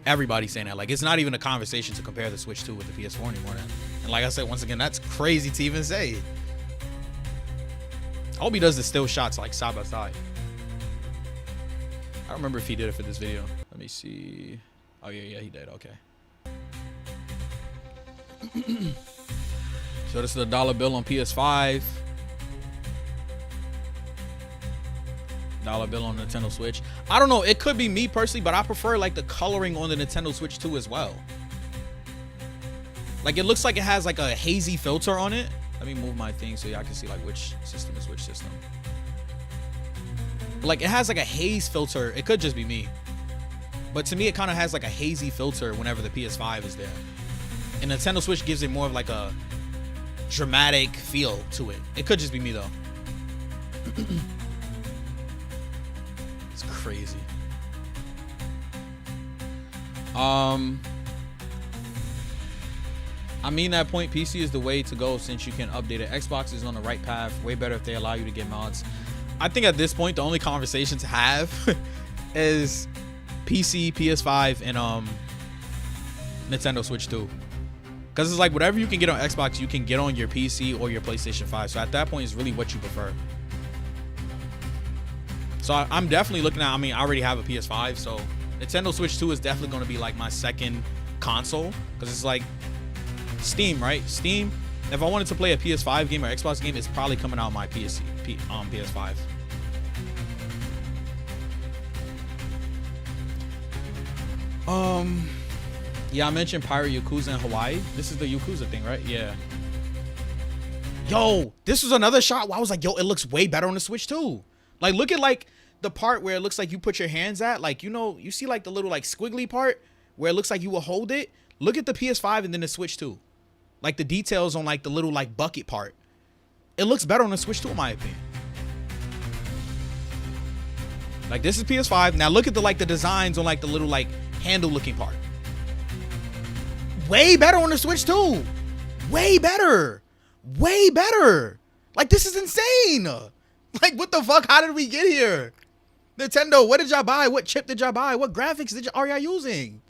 Everybody's saying that. Like, it's not even a conversation to compare the Switch 2 with the PS4 anymore. And like I said, once again, that's crazy to even say. I hope he does the still shots like side by side. I don't remember if he did it for this video. Let me see. Oh, yeah, he did. Okay. So this is a dollar bill on PS5. Dollar bill on Nintendo Switch. I don't know. It could be me personally, but I prefer like the coloring on the Nintendo Switch 2 as well. Like, it looks like it has like a hazy filter on it. Let me move my thing so y'all can see like which system is which system. Like, it has like a haze filter. It could just be me, but to me it kind of has like a hazy filter whenever the PS5 is there, and Nintendo Switch gives it more of like a dramatic feel to it. It could just be me though. crazy. I mean, that point, PC is the way to go since you can update it. Xbox is on the right path. Way better if they allow you to get mods. I think at this point, the only conversation to have is PC, PS5, and Nintendo Switch 2. Because it's like whatever you can get on Xbox, you can get on your PC or your PlayStation 5. So at that point, it's really what you prefer. So I'm definitely looking at, I mean, I already have a PS5. So Nintendo Switch 2 is definitely going to be like my second console. Because it's like Steam, right? Steam, if I wanted to play a PS5 game or Xbox game, it's probably coming out on my PS5. Yeah, I mentioned Pirate Yakuza in Hawaii. This is the Yakuza thing, right? Yeah. Yo, this was another shot where I was like, yo, it looks way better on the Switch too. Like, look at like the part where it looks like you put your hands at, like, you know, you see like the little like squiggly part where it looks like you will hold it. Look at the PS5 and then the Switch 2. Like the details on like the little like bucket part. It looks better on the Switch 2 in my opinion. Like this is PS5. Now look at the like the designs on like the little like handle looking part. Way better on the Switch 2. Way better. Way better. Like this is insane. Like what the fuck? How did we get here? Nintendo, what did y'all buy? What chip did y'all buy? What graphics are y'all using?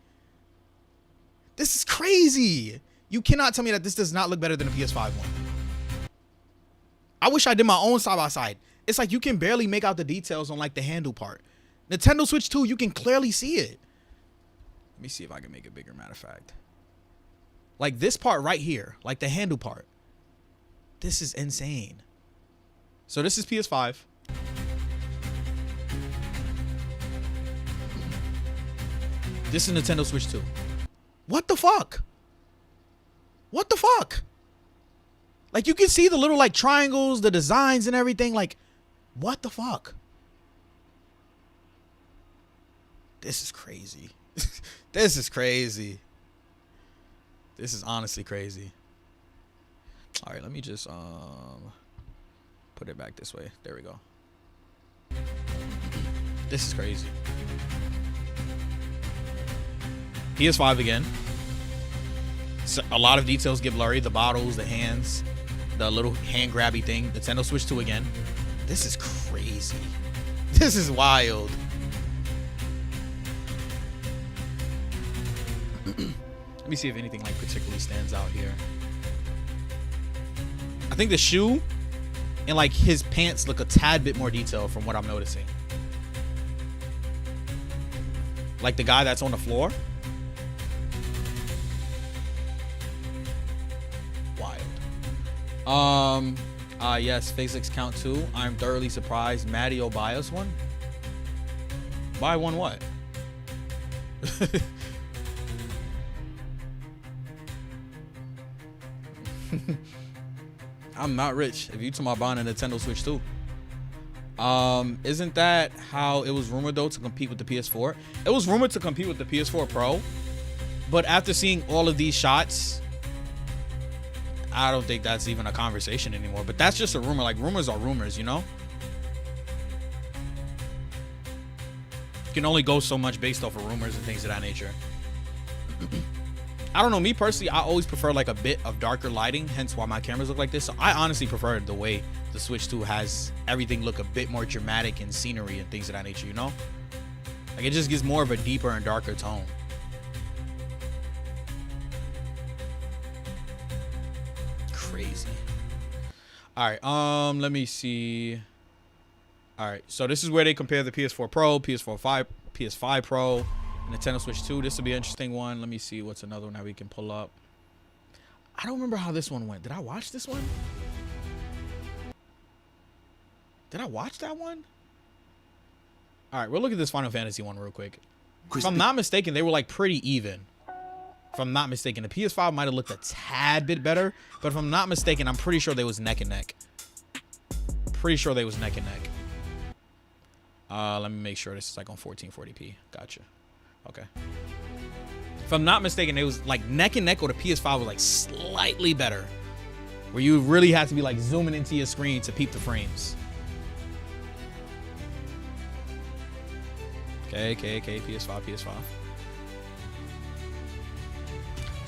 This is crazy. You cannot tell me that this does not look better than a PS5 one. I wish I did my own side by side. It's like you can barely make out the details on like the handle part. Nintendo Switch 2, you can clearly see it. Let me see if I can make it bigger, matter of fact. Like this part right here, like the handle part. This is insane. So this is PS5. This is Nintendo Switch 2. What the fuck? What the fuck? Like you can see the little like triangles, the designs and everything. Like, what the fuck? This is crazy. This is crazy. This is honestly crazy. All right, let me just put it back this way. There we go. This is crazy. PS5 again. So a lot of details get blurry. The bottles, the hands, the little hand grabby thing. Nintendo Switch 2 again. This is crazy. This is wild. Let me see if anything like particularly stands out here. I think the shoe and like his pants look a tad bit more detailed from what I'm noticing. Like the guy that's on the floor. Wild. Yes, Physics Count 2. I'm thoroughly surprised. Matteo Bias one. Buy one what? I'm not rich. If you talking about buying a Nintendo Switch 2. Isn't that how it was rumored though to compete with the PS4? It was rumored to compete with the PS4 Pro, but after seeing all of these shots, I don't think that's even a conversation anymore. But that's just a rumor. Like rumors are rumors, you know? You can only go so much based off of rumors and things of that nature. I don't know, me personally, I always prefer like a bit of darker lighting, hence why my cameras look like this. So I honestly prefer the way the Switch 2 has everything look a bit more dramatic and scenery and things of that nature, you know? Like it just gives more of a deeper and darker tone. Crazy. All right, let me see. All right, so this is where they compare the PS4 Pro, PS5 Pro, Nintendo Switch 2. This will be an interesting one. Let me see what's another one that we can pull up. I don't remember how this one went. Did I watch this one? Did I watch that one? All right, we'll look at this Final Fantasy one real quick. If I'm not mistaken, they were like pretty even. If I'm not mistaken, the PS5 might have looked a tad bit better, but if I'm not mistaken, I'm pretty sure they was neck and neck. Pretty sure they was neck and neck. Let me make sure this is like on 1440p. Gotcha. Okay. If I'm not mistaken, it was like neck and neck, or the PS5 was like slightly better, where you really had to be like zooming into your screen to peep the frames. Okay, PS5, PS5.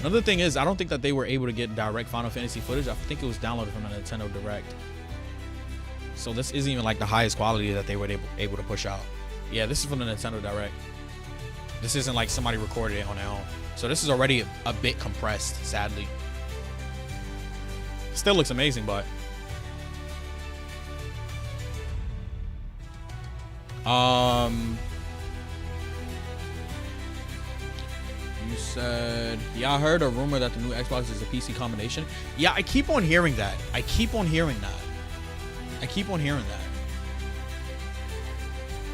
Another thing is, I don't think that they were able to get direct Final Fantasy footage. I think it was downloaded from a Nintendo Direct. So this isn't even like the highest quality that they were able to push out. Yeah, this is from the Nintendo Direct. This isn't like somebody recorded it on their own. So this is already a bit compressed, sadly. Still looks amazing, but you said, yeah, I heard a rumor that the new Xbox is a PC combination. Yeah, I keep on hearing that. I keep on hearing that.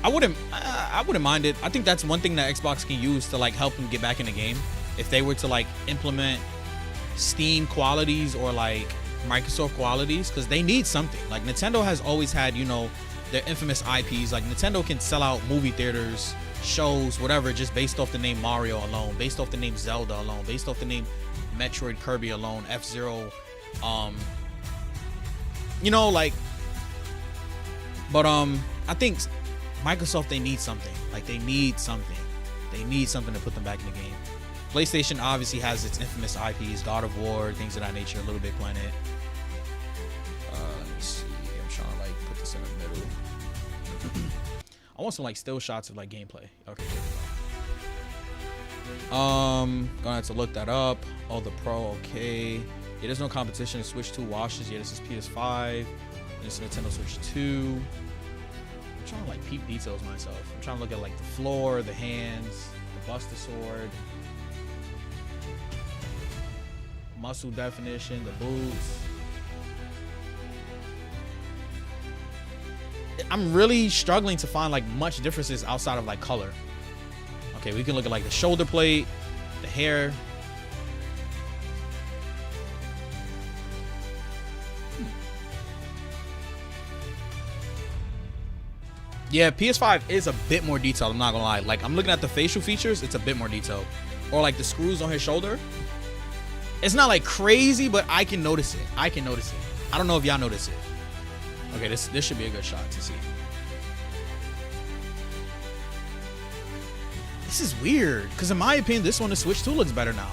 I wouldn't mind it. I think that's one thing that Xbox can use to like help them get back in the game. If they were to like implement Steam qualities or like Microsoft qualities, because they need something. Like Nintendo has always had, you know, their infamous IPs. Like Nintendo can sell out movie theaters, shows, whatever, just based off the name Mario alone, based off the name Zelda alone, based off the name Metroid, Kirby alone, F-Zero, you know, like, but I think Microsoft, they need something. Like they need something to put them back in the game. PlayStation obviously has its infamous IPs, God of War, things of that nature, Little Big Planet. Let me see. I'm trying to like put this in the middle. I want some like still shots of like gameplay. Okay, here we go. Gonna have to look that up. Oh, the Pro, okay. Yeah, there's no competition. The Switch 2 washes. Yeah, this is PS5. This is Nintendo Switch 2. I'm trying to like peep details myself. I'm trying to look at like the floor, the hands, the Buster Sword, muscle definition, the boots. I'm really struggling to find like much differences outside of like color. Okay, we can look at like the shoulder plate, the hair. Yeah, PS5 is a bit more detailed, I'm not gonna lie. Like, I'm looking at the facial features, it's a bit more detailed. Or like the screws on his shoulder. It's not like crazy, but I can notice it. I don't know if y'all notice it. Okay, this should be a good shot to see. This is weird, because in my opinion, this one, the Switch 2 looks better now.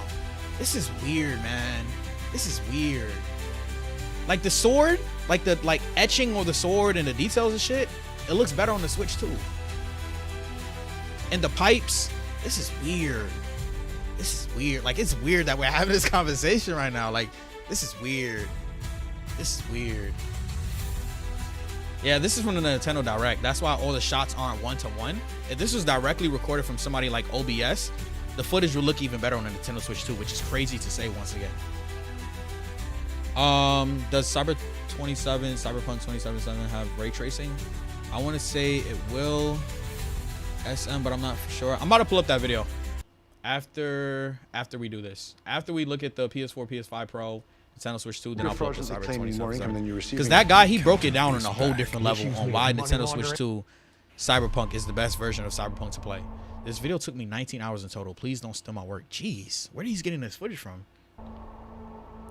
This is weird, man. This is weird. Like the sword, like the etching of the sword and the details and shit, it looks better on the Switch 2. And the pipes, this is weird. This is weird. Like, it's weird that we're having this conversation right now. Like, this is weird. This is weird. Yeah, this is from the Nintendo Direct. That's why all the shots aren't one-to-one. If this was directly recorded from somebody like OBS, the footage will look even better on the Nintendo Switch 2, which is crazy to say once again. Does Cyberpunk 2077 have ray tracing? I want to say it will. SM, but I'm not for sure. I'm about to pull up that video after we do this. After we look at the PS4, PS5 Pro, Nintendo Switch 2, then I'll pull up the Cyberpunk 2077. Because that guy, he broke it down on a whole different level on why Nintendo Switch 2 Cyberpunk is the best version of Cyberpunk to play. This video took me 19 hours in total. Please don't steal my work. Jeez, where are these getting this footage from?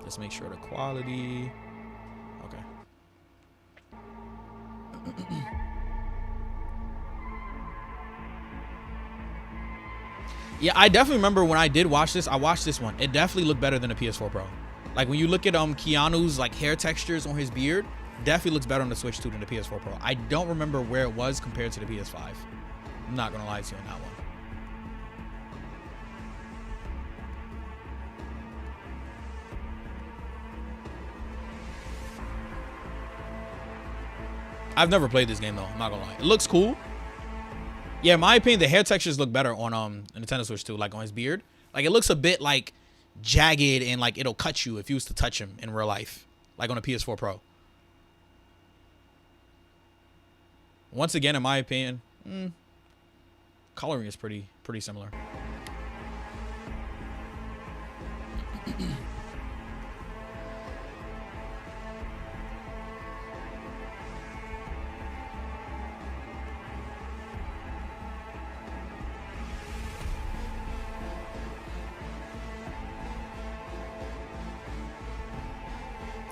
Let's make sure the quality. Okay. Yeah, I definitely remember when I did watch this. I watched this one. It definitely looked better than the PS4 Pro. Like when you look at Keanu's like hair textures on his beard, definitely looks better on the Switch 2 than the PS4 Pro. I don't remember where it was compared to the PS5. I'm not gonna lie to you on that one. I've never played this game though. I'm not gonna lie. It looks cool. Yeah, in my opinion, the hair textures look better on Nintendo Switch 2, like on his beard. Like it looks a bit like jagged and like it'll cut you if you was to touch him in real life, like on a PS4 Pro. Once again, in my opinion, coloring is pretty similar.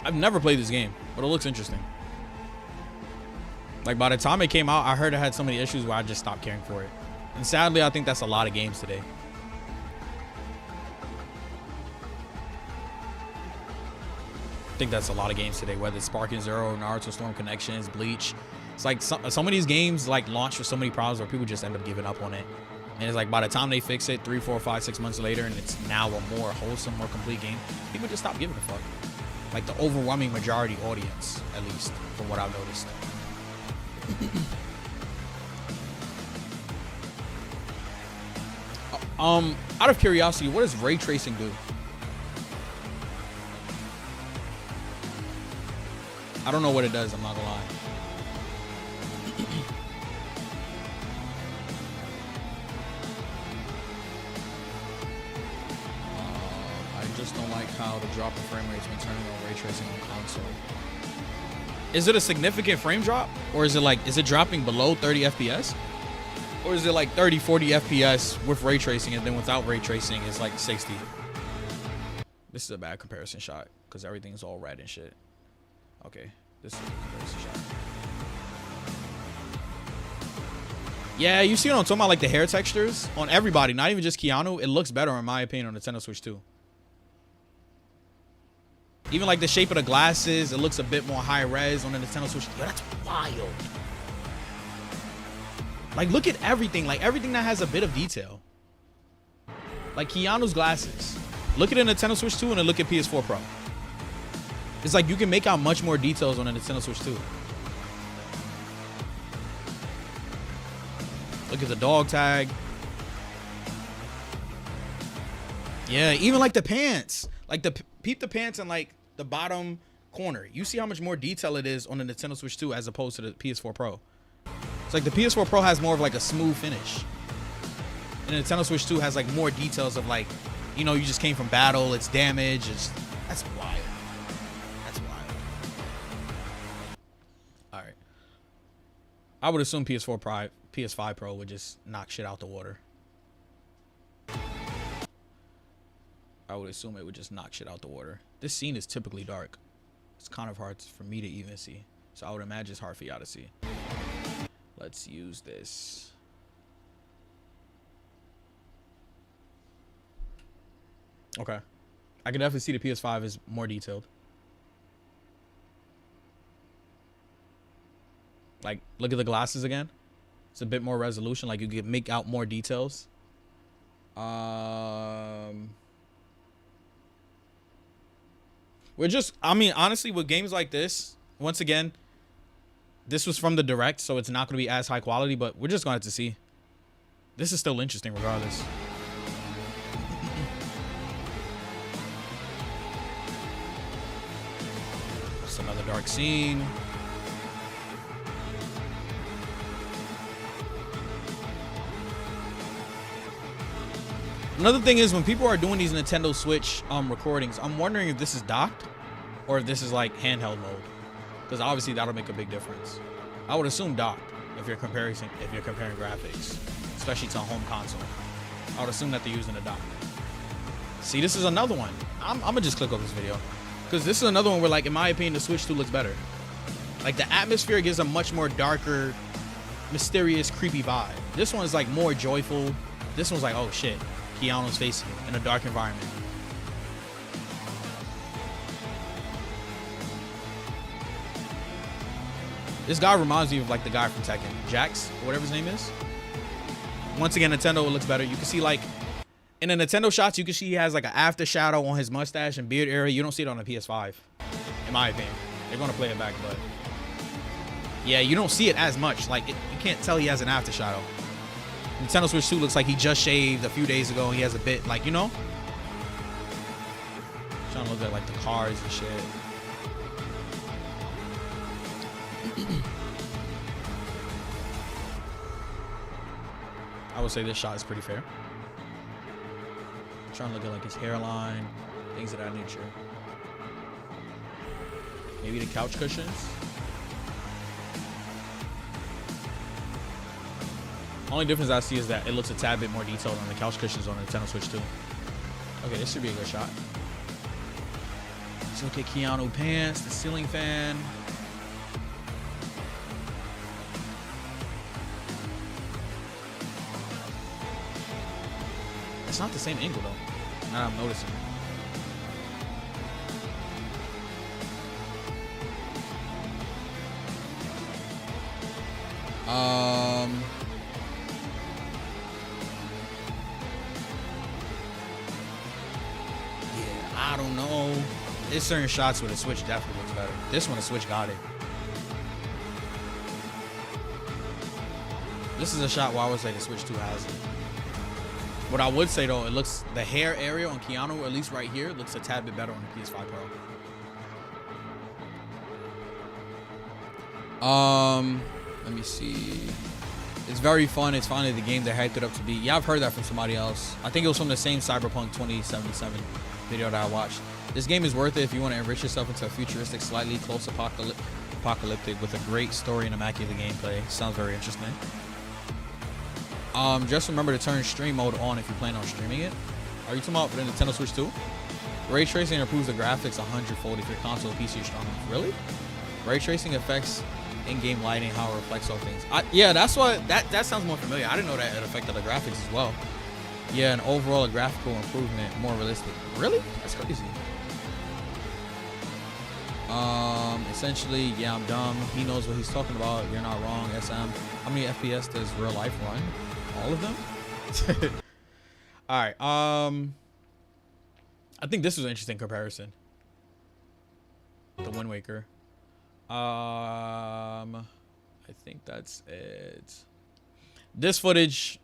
I've never played this game, but it looks interesting. Like by the time it came out, I heard it had so many issues where I just stopped caring for it. And sadly, I think that's a lot of games today. I think that's a lot of games today, whether it's Sparking Zero, Naruto Storm Connections, Bleach. It's like some of these games like launch with so many problems where people just end up giving up on it. And it's like by the time they fix it 3, 4, 5, 6 months later, and it's now a more wholesome, more complete game, people just stop giving a fuck. Like the overwhelming majority audience, at least, from what I've noticed. Out of curiosity, what does ray tracing do? I don't know what it does, I'm not gonna lie. I just don't like how the drop in frame rates when turning on ray tracing on console. Is it a significant frame drop? Or is it dropping below 30 FPS? Or is it like 30, 40 FPS with ray tracing, and then without ray tracing it's like 60? This is a bad comparison shot because everything's all red and shit. Okay, this is a comparison shot. Yeah, you see what I'm talking about? Like the hair textures on everybody, not even just Keanu. It looks better in my opinion on the Nintendo Switch 2. Even like the shape of the glasses, it looks a bit more high res on the Nintendo Switch 2. Yo, that's wild. Like, look at everything. Like, everything that has a bit of detail. Like, Keanu's glasses. Look at a Nintendo Switch 2 and then look at PS4 Pro. It's like you can make out much more details on a Nintendo Switch 2. Look at the dog tag. Yeah, even like the pants. Like, peep the pants in, like, the bottom corner. You see how much more detail it is on the Nintendo Switch 2 as opposed to the PS4 Pro. It's like the PS4 Pro has more of like a smooth finish. And the Nintendo Switch 2 has like more details of like, you know, you just came from battle, it's damage. That's wild. That's wild. All right. I would assume PS5 Pro would just knock shit out the water. I would assume it would just knock shit out the water. This scene is typically dark. It's kind of hard for me to even see. So I would imagine it's hard for y'all to see. Let's use this. Okay. I can definitely see the PS5 is more detailed. Like, look at the glasses again. It's a bit more resolution. Like, you can make out more details. We're just, I mean, honestly, with games like this, once again, this was from the Direct, so it's not going to be as high quality, but we're just going to have to see. This is still interesting regardless. Just another dark scene. Another thing is when people are doing these Nintendo Switch recordings, I'm wondering if this is docked or if this is like handheld mode. Because obviously that'll make a big difference. I would assume docked if you're comparing graphics, especially to a home console. I would assume that they're using a dock. See, this is another one. I'm gonna just click over this video because this is another one where, like, in my opinion, the Switch 2 looks better. Like, the atmosphere gives a much more darker, mysterious, creepy vibe. This one's like more joyful. This one's like, oh shit, Keanu's facing in a dark environment. This guy reminds me of like the guy from Tekken, Jax, or whatever his name is. Once again, Nintendo looks better. You can see, like, in the Nintendo shots, you can see he has like an after shadow on his mustache and beard area. You don't see it on the PS5, in my opinion. They're gonna play it back, but yeah, you don't see it as much. Like, you can't tell he has an after shadow. Nintendo Switch 2 looks like he just shaved a few days ago. He has a bit, like, you know, trying to look at like the cars and shit. I would say this shot is pretty fair. I'm trying to look at like his hairline, things of that nature. Maybe the couch cushions. Only difference I see is that it looks a tad bit more detailed on the couch cushions on the Nintendo Switch 2. Okay, this should be a good shot. Let's look at Keanu pants, the ceiling fan. It's not the same angle though. Now I'm noticing. Yeah, I don't know. There's certain shots where the Switch definitely looks better. This one, the Switch got it. This is a shot where I would say the Switch 2 has it. What I would say though, it looks, the hair area on Keanu, at least right here, looks a tad bit better on the PS5 Pro. Let me see. It's very fun. It's finally the game they hyped it up to be. Yeah, I've heard that from somebody else. I think it was from the same Cyberpunk 2077 video that I watched. This game is worth it if you want to enrich yourself into a futuristic, slightly close apocalyptic with a great story and immaculate gameplay. Sounds very interesting. Just remember to turn stream mode on if you plan on streaming it. Are you talking about for the Nintendo Switch 2? Ray tracing improves the graphics 100-fold if your console or PC is strong enough. Really? Ray tracing affects in-game lighting, how it reflects all things. Yeah, that's what that sounds more familiar. I didn't know that it affected the graphics as well. Yeah, and overall a graphical improvement, more realistic. Really? That's crazy. Essentially, yeah, I'm dumb. He knows what he's talking about. You're not wrong, SM. How many FPS does real life run? All of them? All right. I think this was an interesting comparison. The Wind Waker. I think that's it. This footage,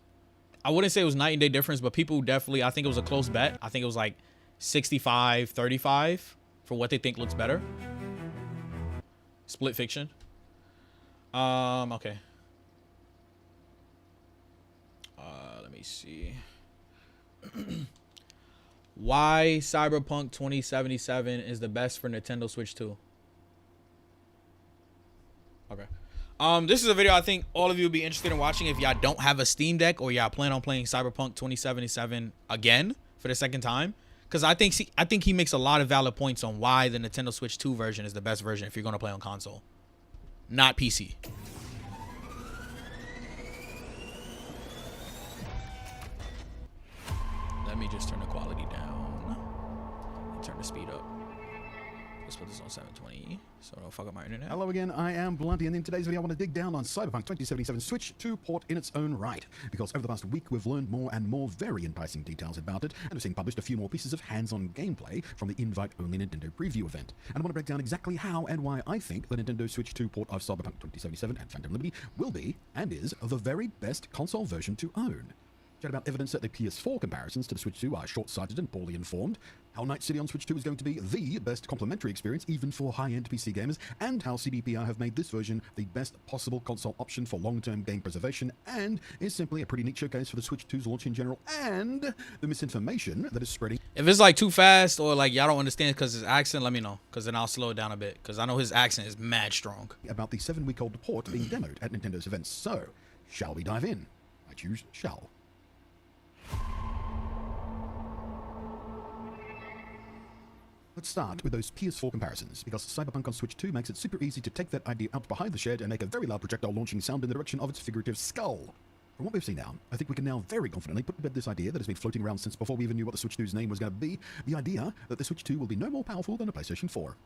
I wouldn't say it was night and day difference, but people definitely, I think it was a close bet. I think it was like 65-35 for what they think looks better. Split fiction. Okay. Let me see. Why Cyberpunk 2077 is the best for Nintendo Switch 2. Okay. This is a video I think all of you would be interested in watching if y'all don't have a Steam Deck or y'all plan on playing Cyberpunk 2077 again for the second time. Because I think he makes a lot of valid points on why the Nintendo Switch 2 version is the best version if you're going to play on console, not PC. Let me just turn the quality down and turn the speed up. Let's put this on 720 so don't fuck up my internet. Hello again, I am Blunty, and in today's video I want to dig down on Cyberpunk 2077 Switch 2 port in its own right, because over the past week we've learned more and more very enticing details about it, and we've seen published a few more pieces of hands-on gameplay from the invite-only Nintendo preview event. And I want to break down exactly how and why I think the Nintendo Switch 2 port of Cyberpunk 2077 and Phantom Liberty will be, and is, the very best console version to own. Chat about evidence that the PS4 comparisons to the Switch 2 are short-sighted and poorly informed, how Night City on Switch 2 is going to be the best complementary experience even for high-end PC gamers, and how CDPR have made this version the best possible console option for long-term game preservation, and is simply a pretty neat showcase for the Switch 2's launch in general, and the misinformation that is spreading. If it's like too fast or like y'all don't understand because his accent, let me know, because then I'll slow it down a bit, because I know his accent is mad strong. About the 7-week-old port being demoed at Nintendo's events. So, shall we dive in? I choose shall. Let's start with those PS4 comparisons, because Cyberpunk on Switch 2 makes it super easy to take that idea out behind the shed and make a very loud projectile launching sound in the direction of its figurative skull. From what we've seen now, I think we can now very confidently put to bed this idea that has been floating around since before we even knew what the Switch 2's name was going to be, the idea that the Switch 2 will be no more powerful than a PlayStation 4.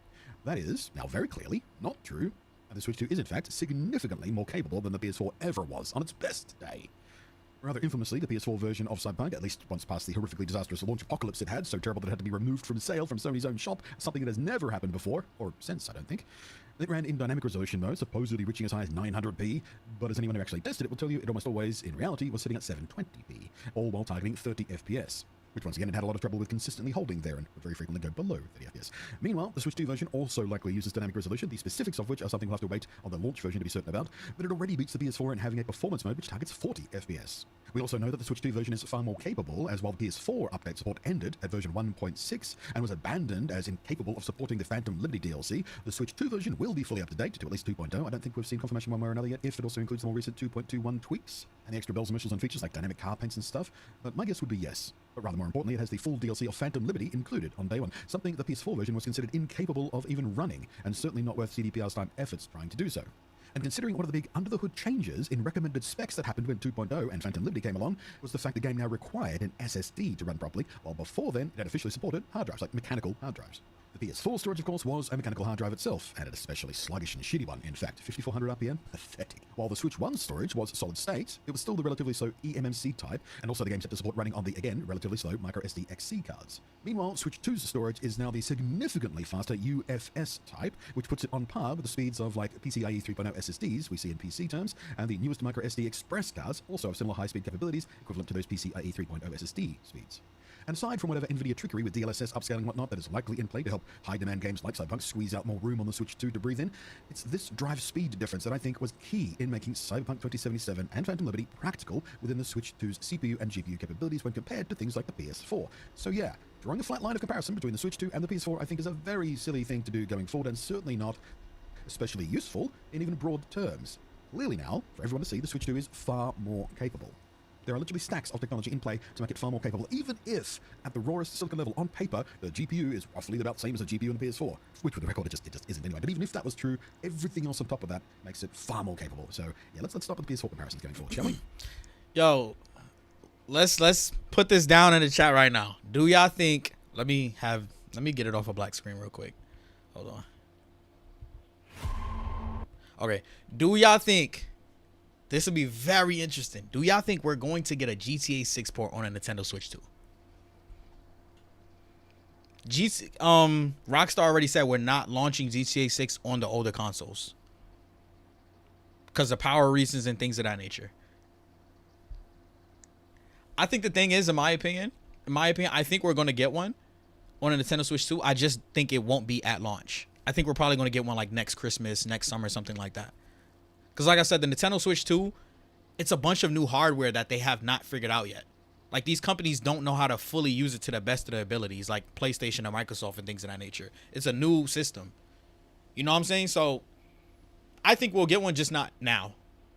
That is, now very clearly, not true, and the Switch 2 is in fact significantly more capable than the PS4 ever was on its best day. Rather infamously, the PS4 version of Cyberpunk, at least once past the horrifically disastrous launch apocalypse it had, so terrible that it had to be removed from sale from Sony's own shop, something that has never happened before, or since, I don't think. It ran in dynamic resolution mode, supposedly reaching as high as 900p, but as anyone who actually tested it will tell you, it almost always, in reality, was sitting at 720p, all while targeting 30 FPS. Which once again it had a lot of trouble with consistently holding there and would very frequently go below 30 FPS. Meanwhile, the Switch 2 version also likely uses dynamic resolution, the specifics of which are something we'll have to wait on the launch version to be certain about, but it already beats the PS4 in having a performance mode which targets 40 FPS. We also know that the Switch 2 version is far more capable, as while the PS4 update support ended at version 1.6 and was abandoned as incapable of supporting the Phantom Liberty DLC, the Switch 2 version will be fully up to date to at least 2.0. I don't think we've seen confirmation one way or another yet if it also includes the more recent 2.21 tweaks and the extra bells and whistles and features like dynamic car paints and stuff, but my guess would be yes. But rather more importantly, it has the full DLC of Phantom Liberty included on day one, something the PS4 version was considered incapable of even running, and certainly not worth CDPR's time efforts trying to do so. And considering one of the big under-the-hood changes in recommended specs that happened when 2.0 and Phantom Liberty came along was the fact the game now required an SSD to run properly, while before then it had officially supported hard drives, like mechanical hard drives. The PS4 storage, of course, was a mechanical hard drive itself, and an especially sluggish and shitty one, in fact, 5400 RPM, pathetic. While the Switch 1 storage was solid state, it was still the relatively slow eMMC type, and also the game set to support running on the, again, relatively slow microSD XC cards. Meanwhile, Switch 2's storage is now the significantly faster UFS type, which puts it on par with the speeds of like PCIe 3.0 SSDs we see in PC terms, and the newest microSD Express cards also have similar high-speed capabilities equivalent to those PCIe 3.0 SSD speeds. And aside from whatever NVIDIA trickery with DLSS upscaling and whatnot that is likely in play to help high-demand games like Cyberpunk squeeze out more room on the Switch 2 to breathe in, it's this drive speed difference that I think was key in making Cyberpunk 2077 and Phantom Liberty practical within the Switch 2's CPU and GPU capabilities when compared to things like the PS4. So yeah, drawing a flat line of comparison between the Switch 2 and the PS4 I think is a very silly thing to do going forward, and certainly not especially useful in even broad terms. Clearly now, for everyone to see, the Switch 2 is far more capable. There are literally stacks of technology in play to make it far more capable, even if, at the rawest silicon level on paper, the GPU is roughly about the same as a GPU in the PS4, which with the record it just isn't anyway. But even if that was true, everything else on top of that makes it far more capable. So yeah, let's stop with the PS4 comparisons going forward, shall we? Yo, let's put this down in the chat right now. Do y'all think? Let me get it off a black screen real quick. Hold on. Okay. Do y'all think? This will be very interesting. Do y'all think we're going to get a GTA 6 port on a Nintendo Switch 2? Rockstar already said we're not launching GTA 6 on the older consoles because of power reasons and things of that nature. I think the thing is, in my opinion, I think we're going to get one on a Nintendo Switch 2. I just think it won't be at launch. I think we're probably going to get one like next Christmas, next summer, something like that. Because like I said, the Nintendo Switch 2, it's a bunch of new hardware that they have not figured out yet. Like, these companies don't know how to fully use it to the best of their abilities, like PlayStation and Microsoft and things of that nature. It's a new system. You know what I'm saying? So, I think we'll get one, just not now.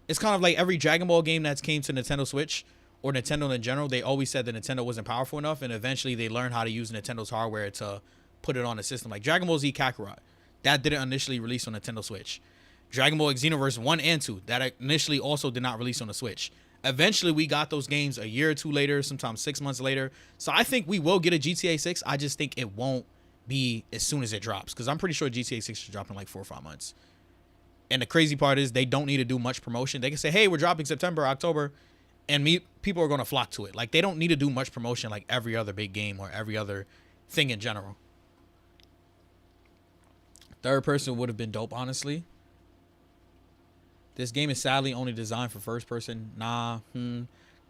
It's kind of like every Dragon Ball game that's came to Nintendo Switch, or Nintendo in general, they always said that Nintendo wasn't powerful enough, and eventually they learned how to use Nintendo's hardware to put it on the system. Like Dragon Ball Z Kakarot, that didn't initially release on Nintendo Switch. Dragon Ball Xenoverse 1 and 2, that initially also did not release on the Switch. Eventually, we got those games a year or two later, sometimes 6 months later. So I think we will get a GTA 6. I just think it won't be as soon as it drops, because I'm pretty sure GTA 6 should drop in like 4 or 5 months. And the crazy part is they don't need to do much promotion. They can say, hey, we're dropping September, October, and people are going to flock to it. Like, they don't need to do much promotion like every other big game or every other thing in general. Third person would have been dope, honestly. This game is sadly only designed for first person.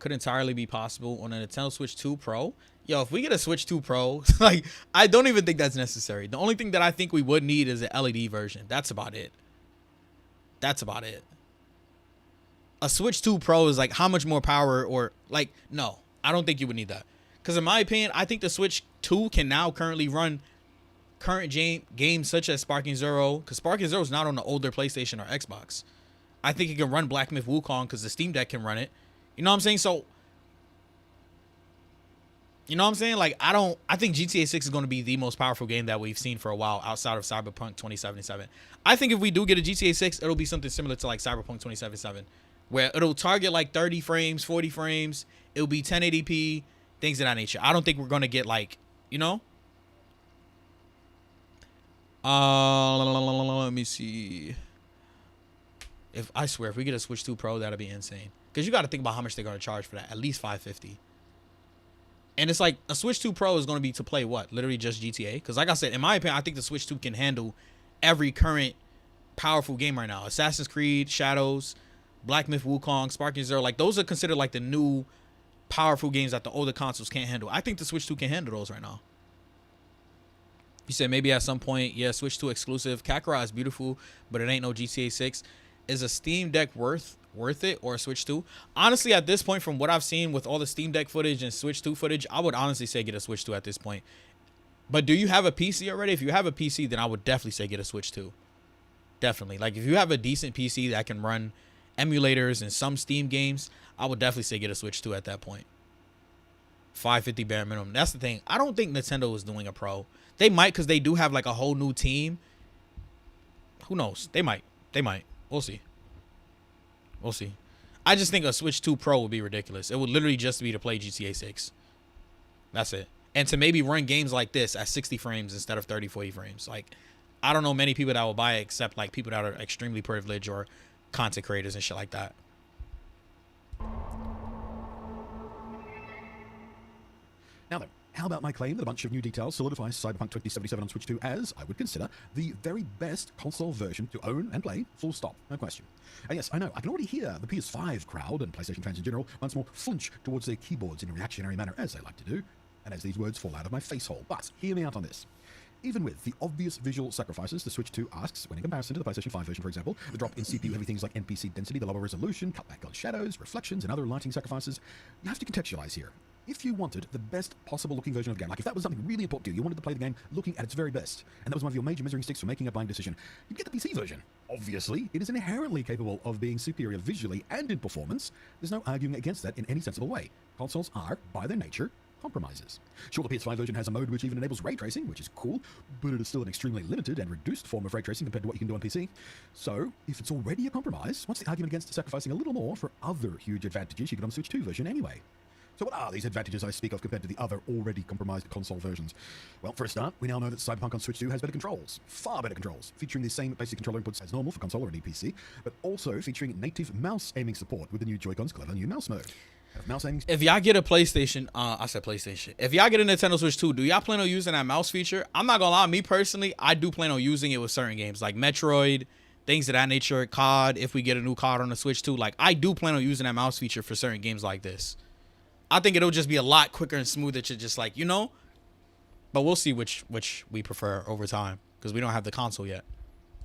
Could entirely be possible on a Nintendo Switch 2 Pro. Yo, if we get a Switch 2 Pro, like, I don't even think that's necessary. The only thing that I think we would need is an LED version. That's about it. That's about it. A Switch 2 Pro is like how much more power, or like, no, I don't think you would need that. Because in my opinion, I think the Switch 2 can now currently run current games such as Sparking Zero, because Sparking Zero is not on the older PlayStation or Xbox. I think it can run Black Myth Wukong because the Steam Deck can run it. You know what I'm saying? So, you know what I'm saying? Like, I think GTA 6 is going to be the most powerful game that we've seen for a while outside of Cyberpunk 2077. I think if we do get a GTA 6, it'll be something similar to like Cyberpunk 2077, where it'll target like 30 frames, 40 frames. It'll be 1080p, things of that nature. I don't think we're going to get like, you know? Let me see. If we get a Switch 2 Pro, that'll be insane. Because you got to think about how much they're going to charge for that. At least $550. And it's like a Switch 2 Pro is going to be to play what? Literally just GTA? Because like I said, in my opinion, I think the Switch 2 can handle every current powerful game right now. Assassin's Creed, Shadows, Black Myth Wukong, Sparking Zero. Like, those are considered like the new powerful games that the older consoles can't handle. I think the Switch 2 can handle those right now. You said maybe at some point, yeah, Switch 2 exclusive. Kakarot is beautiful, but it ain't no GTA 6. Is a Steam Deck worth it, or a Switch 2? Honestly, at this point, from what I've seen with all the Steam Deck footage and Switch 2 footage, I would honestly say get a Switch 2 at this point. But do you have a PC already? If you have a PC, then I would definitely say get a Switch 2. Definitely. Like, if you have a decent PC that can run emulators and some Steam games, I would definitely say get a Switch 2 at that point. $550 bare minimum. That's the thing. I don't think Nintendo is doing a Pro. They might, because they do have like a whole new team. Who knows? They might. We'll see. We'll see. I just think a Switch 2 Pro would be ridiculous. It would literally just be to play GTA 6. That's it. And to maybe run games like this at 60 frames instead of 30, 40 frames. Like, I don't know many people that will buy it except like people that are extremely privileged or content creators and shit like that. Now then, how about my claim that a bunch of new details solidifies Cyberpunk 2077 on Switch 2 as, I would consider, the very best console version to own and play, full stop, no question. And yes, I know, I can already hear the PS5 crowd and PlayStation fans in general once more flinch towards their keyboards in a reactionary manner, as they like to do, and as these words fall out of my face hole. But hear me out on this. Even with the obvious visual sacrifices the Switch 2 asks, when in comparison to the PlayStation 5 version, for example, the drop in CPU-heavy things like NPC density, the lower resolution, cutback on shadows, reflections, and other lighting sacrifices, you have to contextualize here. If you wanted the best possible looking version of the game, like if that was something really important to you, you wanted to play the game looking at its very best, and that was one of your major measuring sticks for making a buying decision, you'd get the PC version. Obviously, it is inherently capable of being superior visually and in performance. There's no arguing against that in any sensible way. Consoles are, by their nature, compromises. Sure, the PS5 version has a mode which even enables ray tracing, which is cool, but it is still an extremely limited and reduced form of ray tracing compared to what you can do on PC. So, if it's already a compromise, what's the argument against sacrificing a little more for other huge advantages you get on the Switch 2 version anyway? So what are these advantages I speak of compared to the other already compromised console versions? Well, for a start, we now know that Cyberpunk on Switch 2 has better controls, far better controls, featuring the same basic controller inputs as normal for console or any PC, but also featuring native mouse aiming support with the new Joy-Con's clever new mouse mode. Mouse aiming. If y'all get a PlayStation, I said PlayStation. If y'all get a Nintendo Switch 2, do y'all plan on using that mouse feature? I'm not gonna lie, me personally, I do plan on using it with certain games like Metroid, things of that nature, COD. If we get a new COD on the Switch 2, like I do plan on using that mouse feature for certain games like this. I think it'll just be a lot quicker and smoother to just like, you know, but we'll see which we prefer over time because we don't have the console yet.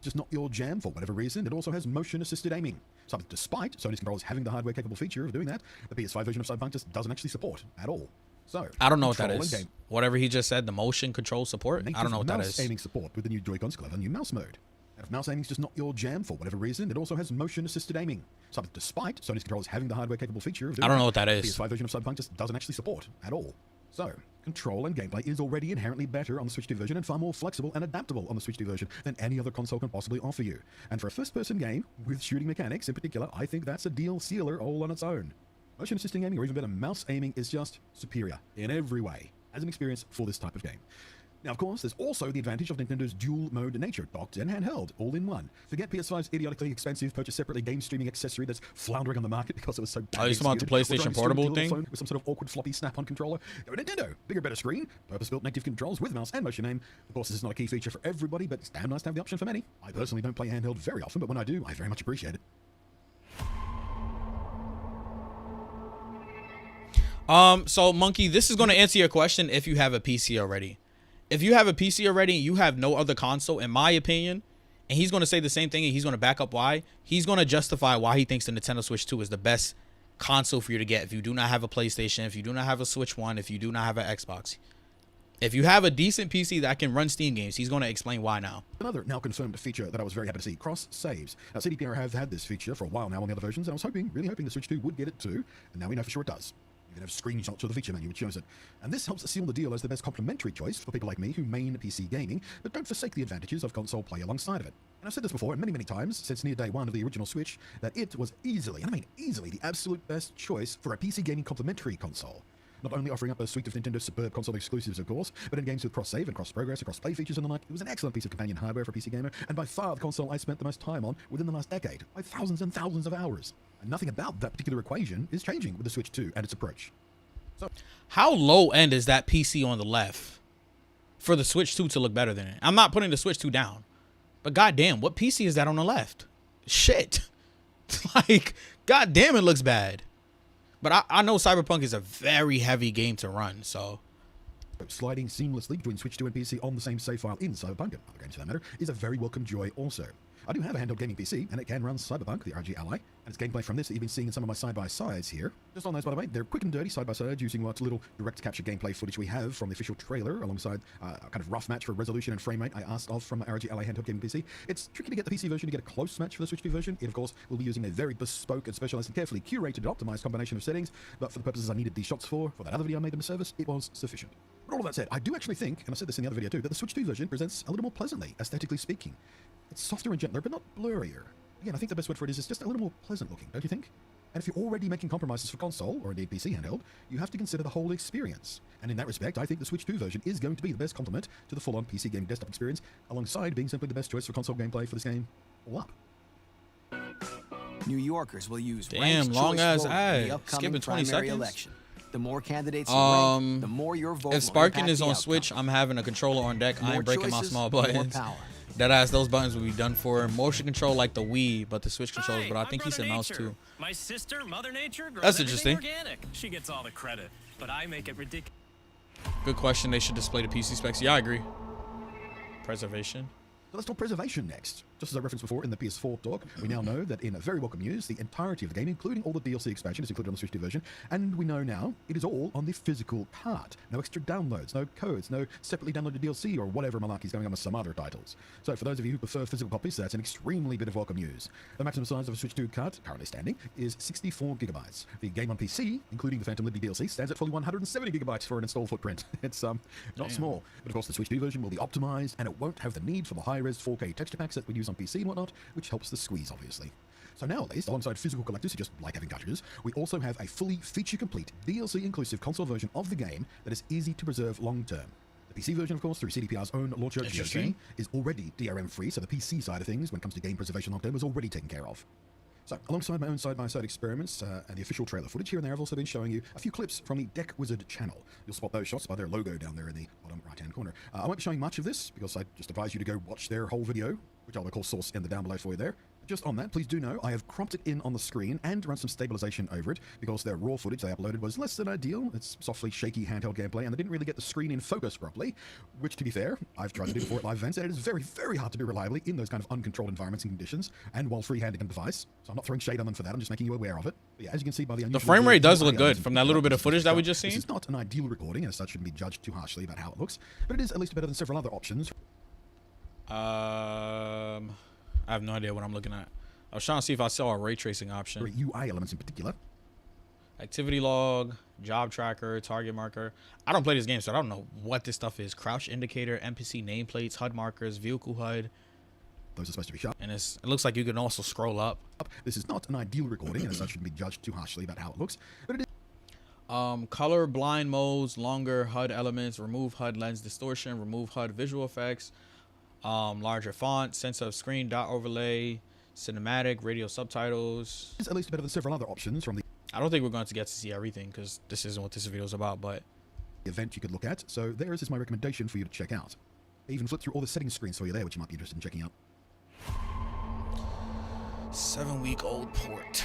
Just not your jam for whatever reason. It also has motion-assisted aiming. Something despite Sony's controllers having the hardware-capable feature of doing that, the PS5 version of Cyberpunk just doesn't actually support at all. So I don't know what that is. Whatever he just said, the motion control support. I don't know what that is. Mouse aiming support with the new Joy-Con's clever new mouse mode. And if mouse aiming is just not your jam for whatever reason, it also has motion-assisted aiming. Something despite Sony's controllers having the hardware-capable feature of doing I don't know what that is. The PS5 version of Cyberpunk just doesn't actually support at all. So, control and gameplay is already inherently better on the Switch 2 version and far more flexible and adaptable on the Switch 2 version than any other console can possibly offer you. And for a first-person game, with shooting mechanics in particular, I think that's a deal sealer all on its own. Motion assisting aiming, or even better, mouse aiming, is just superior in every way as an experience for this type of game. Now, of course, there's also the advantage of Nintendo's dual-mode nature, docked and handheld, all in one. Forget PS5's idiotically expensive, purchase separately game streaming accessory that's floundering on the market because it was so bad. Oh, you talking about the PlayStation Portable thing? With some sort of awkward floppy snap-on controller. Go Nintendo, bigger, better screen, purpose-built native controls with mouse and motion aim. Of course, this is not a key feature for everybody, but it's damn nice to have the option for many. I personally don't play handheld very often, but when I do, I very much appreciate it. So Monkey, this is going to answer your question if you have a PC already. If you have a PC already, you have no other console, in my opinion, and he's going to say the same thing and he's going to back up why. He's going to justify why he thinks the Nintendo Switch 2 is the best console for you to get if you do not have a PlayStation, if you do not have a Switch 1, if you do not have an Xbox. If you have a decent PC that can run Steam games, he's going to explain why now. Another now confirmed feature that I was very happy to see, cross saves. Now, CDPR have had this feature for a while now on the other versions, and I was really hoping the Switch 2 would get it too, and now we know for sure it does. You can have screenshots of the feature menu which shows it. And this helps seal the deal as the best complementary choice for people like me who main PC gaming, but don't forsake the advantages of console play alongside of it. And I've said this before many times since near day one of the original Switch, that it was easily, and I mean easily, the absolute best choice for a PC gaming complementary console. Not only offering up a suite of Nintendo superb console exclusives, of course, but in games with cross-save and cross-progress and cross-play features and the like, it was an excellent piece of companion hardware for a PC gamer, and by far the console I spent the most time on within the last decade, by thousands and thousands of hours. And nothing about that particular equation is changing with the Switch 2 and its approach. So, how low end is that PC on the left for the Switch 2 to look better than it? I'm not putting the Switch 2 down, but goddamn, what PC is that on the left? Shit. Like, goddamn, it looks bad. But I know Cyberpunk is a very heavy game to run, so. Sliding seamlessly between Switch 2 and PC on the same save file in Cyberpunk, and other games for that matter, is a very welcome joy also. I do have a handheld gaming PC, and it can run Cyberpunk, the RG ally, and it's gameplay from this that you've been seeing in some of my side-by-sides here. Just on those, by the way, they're quick and dirty side-by-sides using what little direct capture gameplay footage we have from the official trailer, alongside a kind of rough match for resolution and frame rate I asked of from my RG ally handheld gaming PC. It's tricky to get the PC version to get a close match for the Switch 2 version. It, of course, will be using a very bespoke and specialized and carefully curated and optimized combination of settings, but for the purposes I needed these shots for that other video I made in the service, it was sufficient. But all of that said, I do actually think, and I said this in the other video too, that the Switch 2 version presents a little more pleasantly, aesthetically speaking. It's softer and gentler, but not blurrier. Again, I think the best word for it is just a little more pleasant looking, don't you think? And if you're already making compromises for console, or indeed PC handheld, you have to consider the whole experience. And in that respect, I think the Switch 2 version is going to be the best complement to the full-on PC gaming desktop experience, alongside being simply the best choice for console gameplay for this game all up. New Yorkers will use Damn, ranked long choice ass voting in ad. the upcoming Skipping 20 primary seconds? election. The more candidates you rank, the more your vote If will Sparking impact is the on outcome. Switch, I'm having a controller on deck. I More ain't breaking my choices, small more buttons. power. That ass, those buttons will be done for. Motion control like the Wii, but the Switch controllers. Hi, But I I'm think he Brother said mouse Nature. too. My sister, Mother Nature, grows That's everything interesting. organic. She gets all the credit, but I make it ridiculous. Good question. They should display the PC specs. Yeah, I agree. Preservation. So let's talk preservation next. Just as I referenced before in the PS4 talk, we now know that in a very welcome news, the entirety of the game, including all the DLC expansion, is included on the Switch 2 version, and we know now it is all on the physical part. No extra downloads, no codes, no separately downloaded DLC or whatever malarkey's going on with some other titles. So for those of you who prefer physical copies, that's an extremely bit of welcome news. The maximum size of a Switch 2 cart, currently standing, is 64 gigabytes. The game on PC, including the Phantom Liberty DLC, stands at fully 170 gigabytes for an install footprint. It's not small, but of course the Switch 2 version will be optimized, and it won't have the need for the high-res 4K texture packs that we use on PC and whatnot, which helps the squeeze, obviously. So now, at least, alongside physical collectors who just like having cartridges, we also have a fully feature-complete, DLC-inclusive console version of the game that is easy to preserve long-term. The PC version, of course, through CDPR's own launcher, GOG, Interesting. is already DRM-free, so the PC side of things, when it comes to game preservation long-term, is already taken care of. So, alongside my own side-by-side experiments and the official trailer footage here and there, I've also been showing you a few clips from the Deck Wizard channel. You'll spot those shots by their logo down there in the bottom right-hand corner. I won't be showing much of this, because I just advise you to go watch their whole video, which I'll of course source in the down below for you there. Just on that, please do know I have cropped it in on the screen and run some stabilization over it, because their raw footage they uploaded was less than ideal. It's softly shaky handheld gameplay, and they didn't really get the screen in focus properly, which, to be fair, I've tried to do before at live events, and it is very, very hard to do reliably in those kind of uncontrolled environments and conditions, and while freehanding a device. So I'm not throwing shade on them for that, I'm just making you aware of it. But yeah, as you can see by the unusual frame rate does look UI good elements from and that little bit of features footage that we just This seen. is not an ideal recording, and as such shouldn't be judged too harshly about how it looks, but it is at least better than several other options. I have no idea what I'm looking at. I was trying to see if I saw a ray tracing option. UI elements in particular. Activity log, job tracker, target marker. I don't play this game, so I don't know what this stuff is. Crouch indicator, NPC nameplates, HUD markers, vehicle HUD. Those are supposed to be sharp. And it looks like you can also scroll up. This is not an ideal recording, and as such shouldn't be judged too harshly about how it looks, but it is Color blind modes, longer HUD elements, remove HUD lens distortion, remove HUD visual effects, larger font, sense of screen dot overlay, cinematic, radio subtitles. at least better than several other options from the I don't think we're going to get to see everything because this isn't what this video is about, but event you could look at. So there's is my recommendation for you to check out. I even flip through all the settings screens for you there, which you might be interested in checking out. 7-week-old port.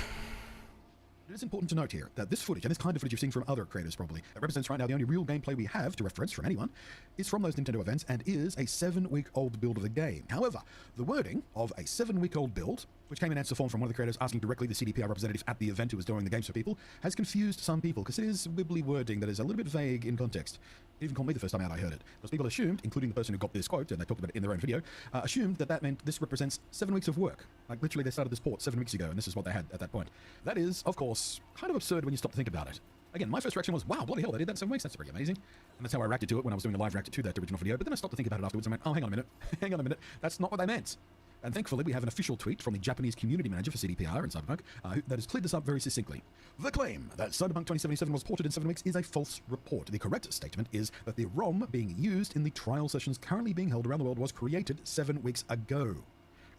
It is important to note here that this footage, and this kind of footage you've seen from other creators probably, it represents right now the only real gameplay we have to reference from anyone, is from those Nintendo events and is a 7-week-old build of the game. However, the wording of a 7-week-old build, which came in answer form from one of the creators asking directly the CDPR representatives at the event who was doing the games for people, has confused some people because it is wibbly wording that is a little bit vague in context. It even called me the first time out I heard it. Because people assumed, including the person who got this quote, and they talked about it in their own video, assumed that that meant this represents 7 weeks of work. Like literally they started this port 7 weeks ago and this is what they had at that point. That is, of course, kind of absurd when you stop to think about it. Again, my first reaction was, wow, bloody hell, they did that in 7 weeks, that's pretty amazing. And that's how I reacted to it when I was doing a live reaction to that original video, but then I stopped to think about it afterwards and went, oh, hang on a minute, hang on a minute, that's not what they meant. And thankfully, we have an official tweet from the Japanese community manager for CDPR and Cyberpunk that has cleared this up very succinctly. The claim that Cyberpunk 2077 was ported in 7 weeks is a false report. The correct statement is that the ROM being used in the trial sessions currently being held around the world was created 7 weeks ago,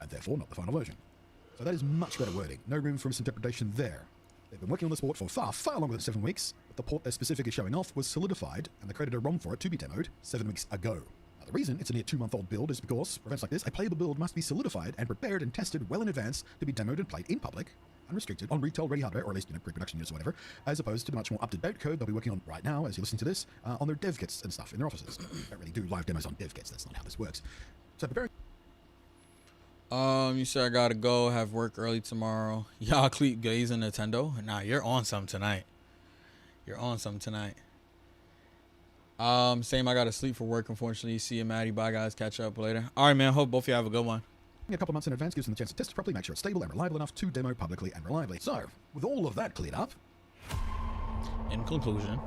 and therefore not the final version. So that is much better wording. No room for misinterpretation there. They've been working on this port for far, far longer than 7 weeks, but the port they're specifically showing off was solidified, and they created a ROM for it to be demoed 7 weeks ago. The reason it's a near 2-month-old build is because, for events like this, a playable build must be solidified and prepared and tested well in advance to be demoed and played in public, unrestricted, on retail-ready hardware, or at least, pre-production units or whatever, as opposed to the much more up-to-date code they'll be working on right now, as you listen to this, on their dev kits and stuff in their offices. They don't really do live demos on dev kits, that's not how this works. So preparing... You said I gotta go, have work early tomorrow. Y'all cleat gaze in Nintendo? Nah, you're on some tonight. You're on some tonight. Same, I gotta sleep for work, unfortunately. See you, Maddie. Bye, guys. Catch up later. All right, man. Hope both of you have a good one. A couple months in advance gives them the chance to test it properly, make sure it's stable and reliable enough to demo publicly and reliably. So, with all of that cleared up... In conclusion,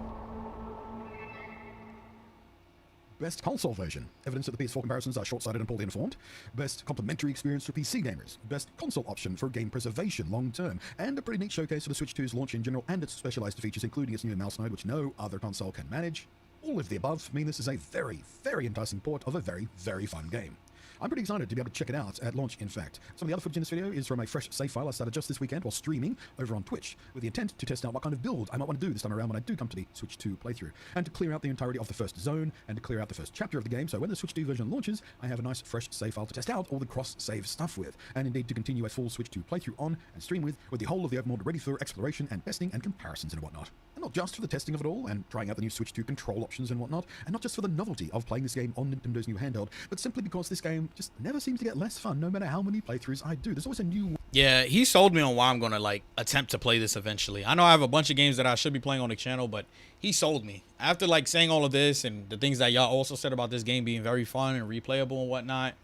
Best console version. Evidence that the PS4 comparisons are short-sighted and poorly informed. Best complementary experience for PC gamers. Best console option for game preservation long-term. And a pretty neat showcase of the Switch 2's launch in general and its specialized features, including its new mouse node, which no other console can manage. All of the above mean this is a very, very enticing port of a very, very fun game. I'm pretty excited to be able to check it out at launch, in fact. Some of the other footage in this video is from a fresh save file I started just this weekend while streaming over on Twitch, with the intent to test out what kind of build I might want to do this time around when I do come to the Switch 2 playthrough, and to clear out the entirety of the first zone, and to clear out the first chapter of the game, so when the Switch 2 version launches, I have a nice fresh save file to test out all the cross-save stuff with, and indeed to continue a full Switch 2 playthrough on and stream with the whole of the open world ready for exploration and testing and comparisons and whatnot. And not just for the testing of it all, and trying out the new Switch 2 control options and whatnot, and not just for the novelty of playing this game on Nintendo's new handheld, but simply because this game just never seems to get less fun no matter how many playthroughs I do. There's always a new... Yeah, he sold me on why I'm going to, like, attempt to play this eventually. I know I have a bunch of games that I should be playing on the channel, but he sold me. After, like, saying all of this and the things that y'all also said about this game being very fun and replayable and whatnot,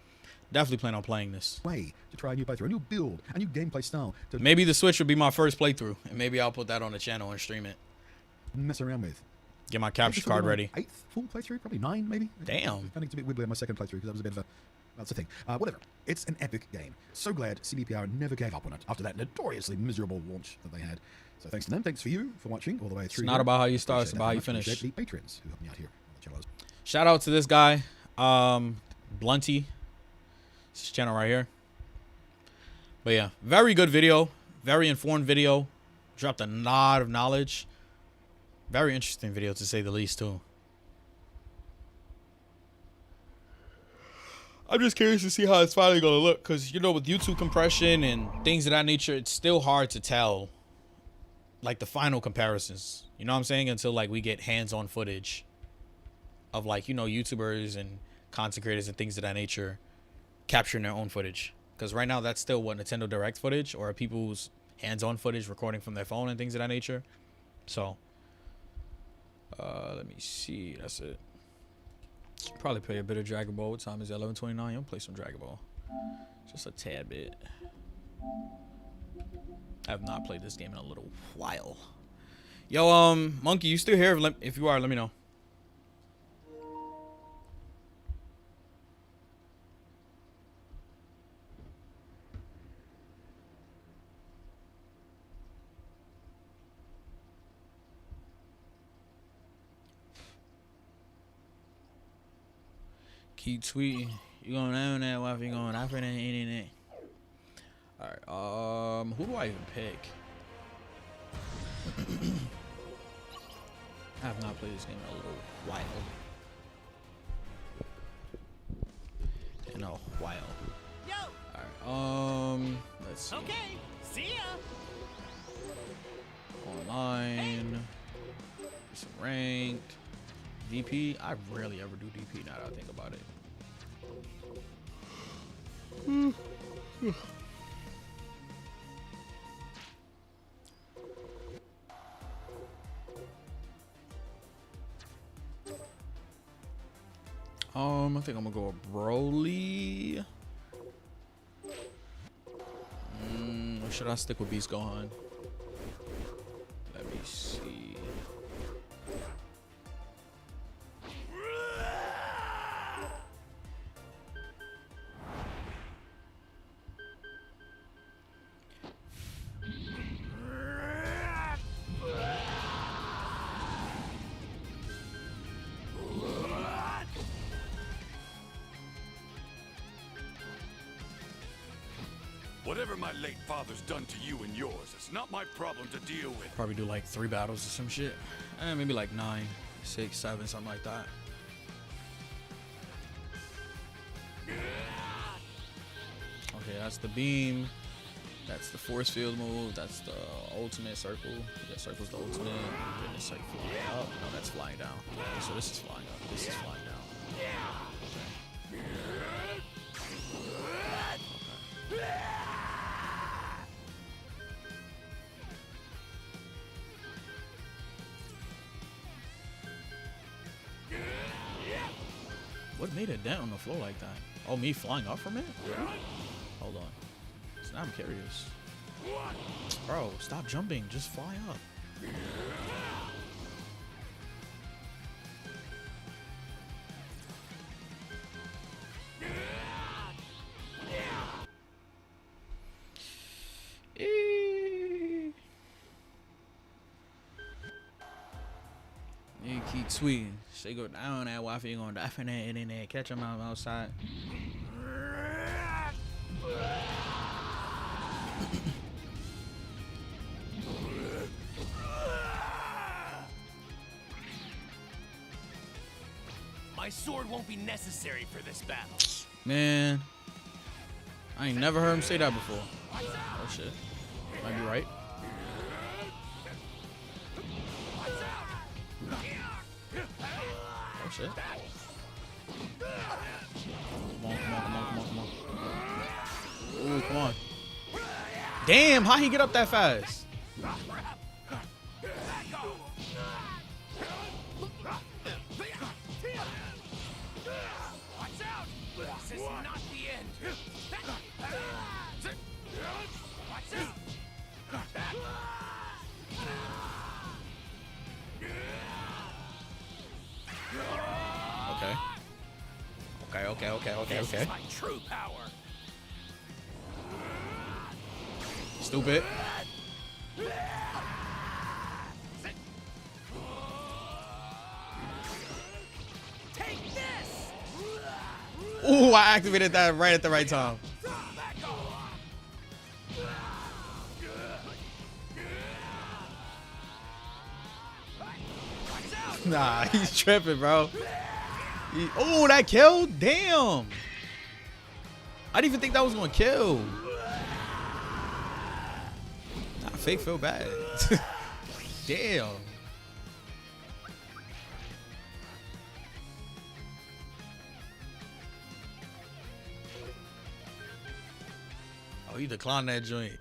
definitely plan on playing this. way to try a new playthrough, a new build, a new gameplay style to Maybe the Switch would be my first playthrough, and maybe I'll put that on the channel and stream it. mess around with. Get my capture This will be card my ready. 8th full playthrough, probably 9 maybe. Damn. I think it's a bit wibbly on my second playthrough because that was a bit of a... That's the thing. Whatever. It's an epic game. So glad CBPR never gave up on it after that notoriously miserable launch that they had. So thanks to them. Thanks for you for watching all the way through. It's not about how you start, it's Appreciate about how you that very much. finish. Appreciate the patrons who helped me out here on the channel. Shout out to this guy, Blunty. It's his channel right here. But yeah, very good video. Very informed video. Dropped a lot of knowledge. Very interesting video to say the least too. I'm just curious to see how it's finally gonna look, because you know, with YouTube compression and things of that nature, it's still hard to tell like the final comparisons. You know what I'm saying? Until like we get hands-on footage of, like, you know, YouTubers and content creators and things of that nature capturing their own footage. Because right now that's still what, Nintendo Direct footage or people's hands-on footage recording from their phone and things of that nature. So let me see. That's it. Probably play a bit of Dragon Ball. What time is it? 11:29. I'll play some Dragon Ball. Just a tad bit. I have not played this game in a little while. Yo, Monkey, you still here? If you are, let me know. Keep tweeting. You gonna own that wife? You gonna offer that internet? All right. Who do I even pick? I have not played this game in a little while. Yo. All right. Let's see. Okay. See ya. Online. Some ranked. DP. I rarely ever do DP now that I think about it. I think I'm gonna go with Broly. Or should I stick with Beast Gohan? Let me see. Whatever my late father's done to you and yours, it's not my problem to deal with. Probably do like 3 battles or some shit. Maybe like 9, 6, 7, something like that. Okay, that's the beam. That's the force field move. That's the ultimate circle. Yeah, circle's the ultimate. And then it's like flying up. No, that's flying down. Okay, so this is flying up. This is flying down. Okay. What made it dent on the floor like that? Oh, me flying up from it? Hold on. So now I'm curious. Bro, stop jumping. Just fly up. Keep tweeting. They go down that Wi-Fi, you gonna dive in that internet, catch them outside. My sword won't be necessary for this battle. Man, I ain't never heard him say that before. Oh shit, might be right. Oh shit. Come on, come on, come on, come on, come on. Ooh, come on. Damn, how he get up that fast? This is not the end. Watch out. Okay. This is my true power. Stupid. Take this. Ooh, I activated that right at the right time. Nah, he's tripping, bro. Oh, that killed? Damn. I didn't even think that was gonna kill. Nah, fake feel bad. Damn. Oh, he declined that joint.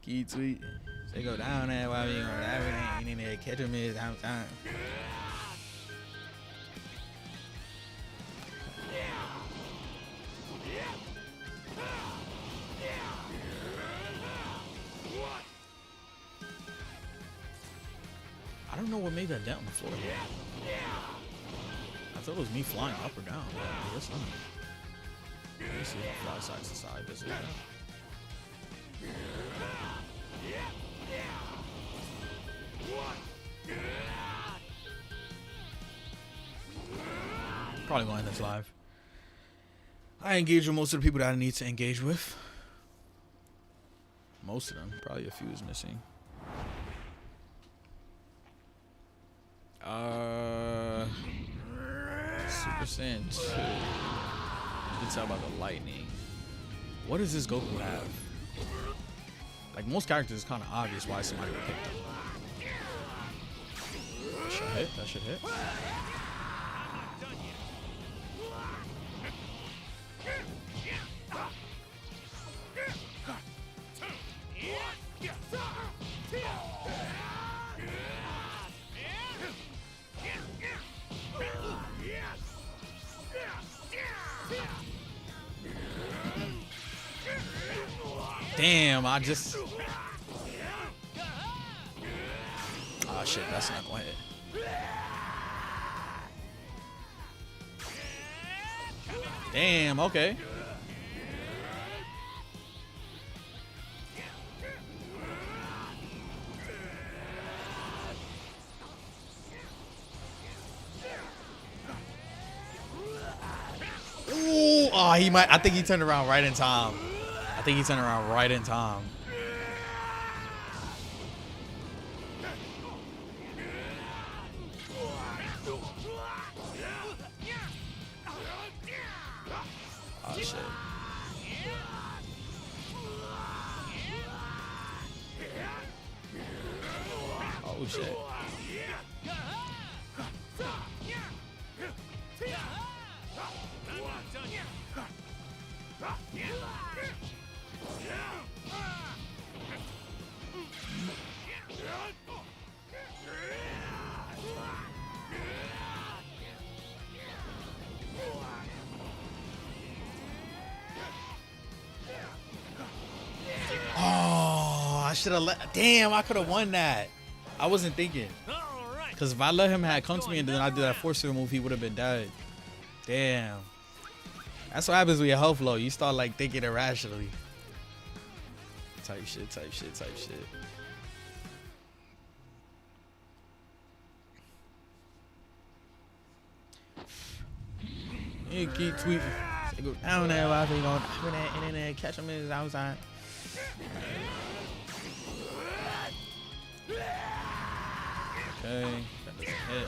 Key tweet. They go down there while we going everything in there. Catch him is outside. I don't know what made that dent on the floor. I thought it was me flying up or down. I guess not. Let me see if I fly side to side. Does it? Probably gonna end this live. I engage with most of the people that I need to engage with. Most of them. Probably a few is missing. Super Saiyan 2. You can tell by the lightning. What does this Goku have? Like most characters, it's kind of obvious why somebody would pick them. That should hit. That should hit. Damn, I just... Oh shit, that's not gonna hit. Damn, okay. Ooh, oh, he might... I think he turned around right in time. I think he turned around right in time. Oh shit. Oh shit. I should have let. Damn, I could have won that. I wasn't thinking. Because if I let him have come to me and then I did that force field move, he would have been dead. Damn. That's what happens with your health low. You start like thinking irrationally. Type shit. He keep tweeting. They go down there while they going up in that internet, catch him in his outside. Okay, that doesn't hit.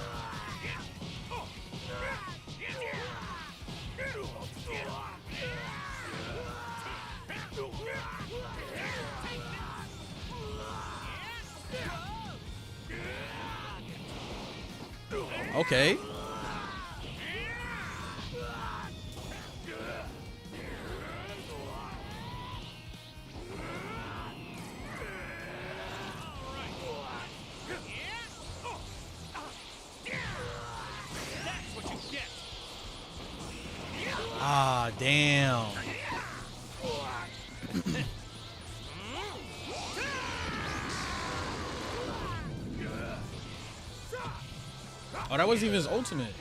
Okay. Ah, damn. Oh, that wasn't even his ultimate.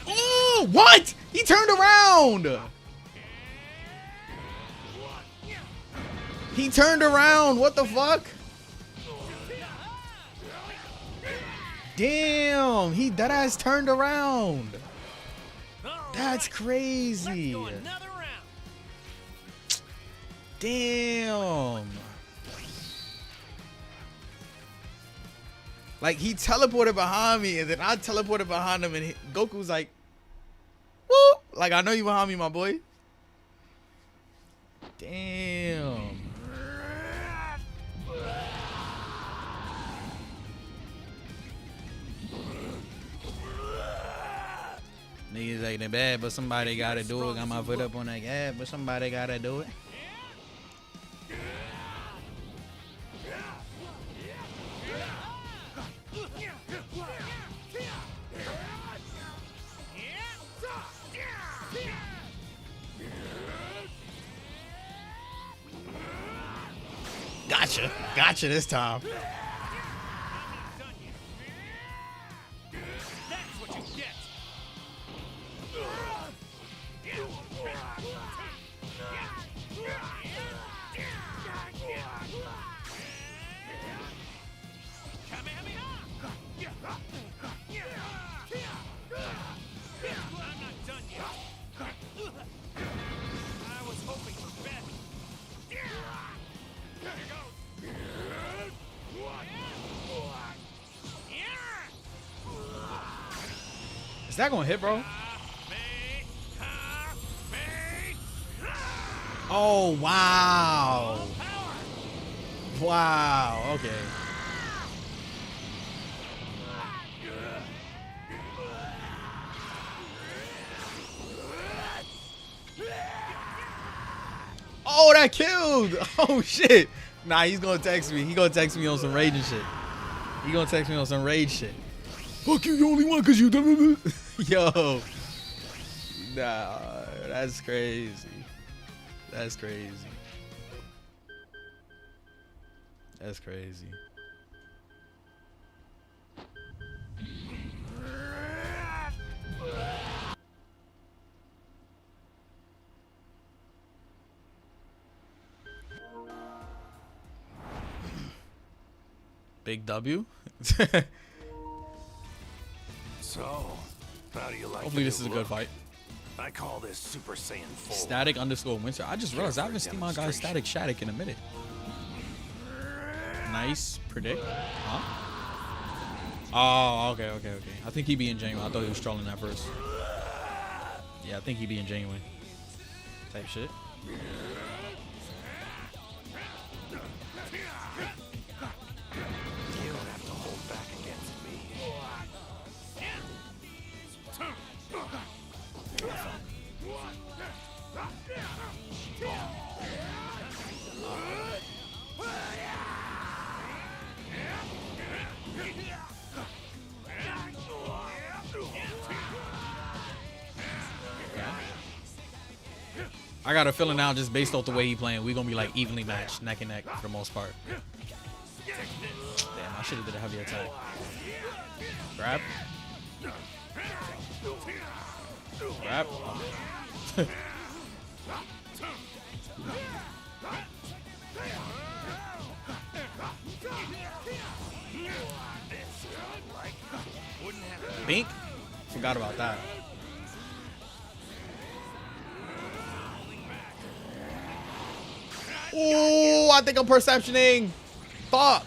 Oh, what? He turned around. He turned around. What the fuck? Damn, he that ass turned around. That's crazy. Damn. Like, he teleported behind me, and then I teleported behind him, and Goku's like, whoop. Like, I know you behind me, my boy. Damn. Niggas acting bad, but somebody gotta do it. Got my foot up on that gas, but somebody gotta do it. Gotcha. Gotcha this time. Is that gonna hit, bro? Oh, wow. Wow, okay. Oh, that killed. Oh, shit. Nah, he's gonna text me. He gonna text me on some rage and shit. He gonna text me on some rage shit. Fuck you, you only one cause you done. Yo. Nah, that's crazy. That's crazy. That's crazy. Big W. So, how do you like Hopefully this is a good fight. I call this Super Saiyan 4. Static_Winter. I just realized I haven't seen my guy Static Shattuck in a minute. Nice predict. Huh? Oh, okay. I think he being genuine. I thought he was trolling that first. Yeah, I think he being genuine. Type shit. You don't have to hold back against me. I got a feeling now, just based off the way he playing, we gonna be like evenly matched, neck and neck for the most part. Damn, I should have did a heavy attack. Grab. Grab. Oh. Bink. Forgot about that. Oh, I think I'm perceptioning. Fuck.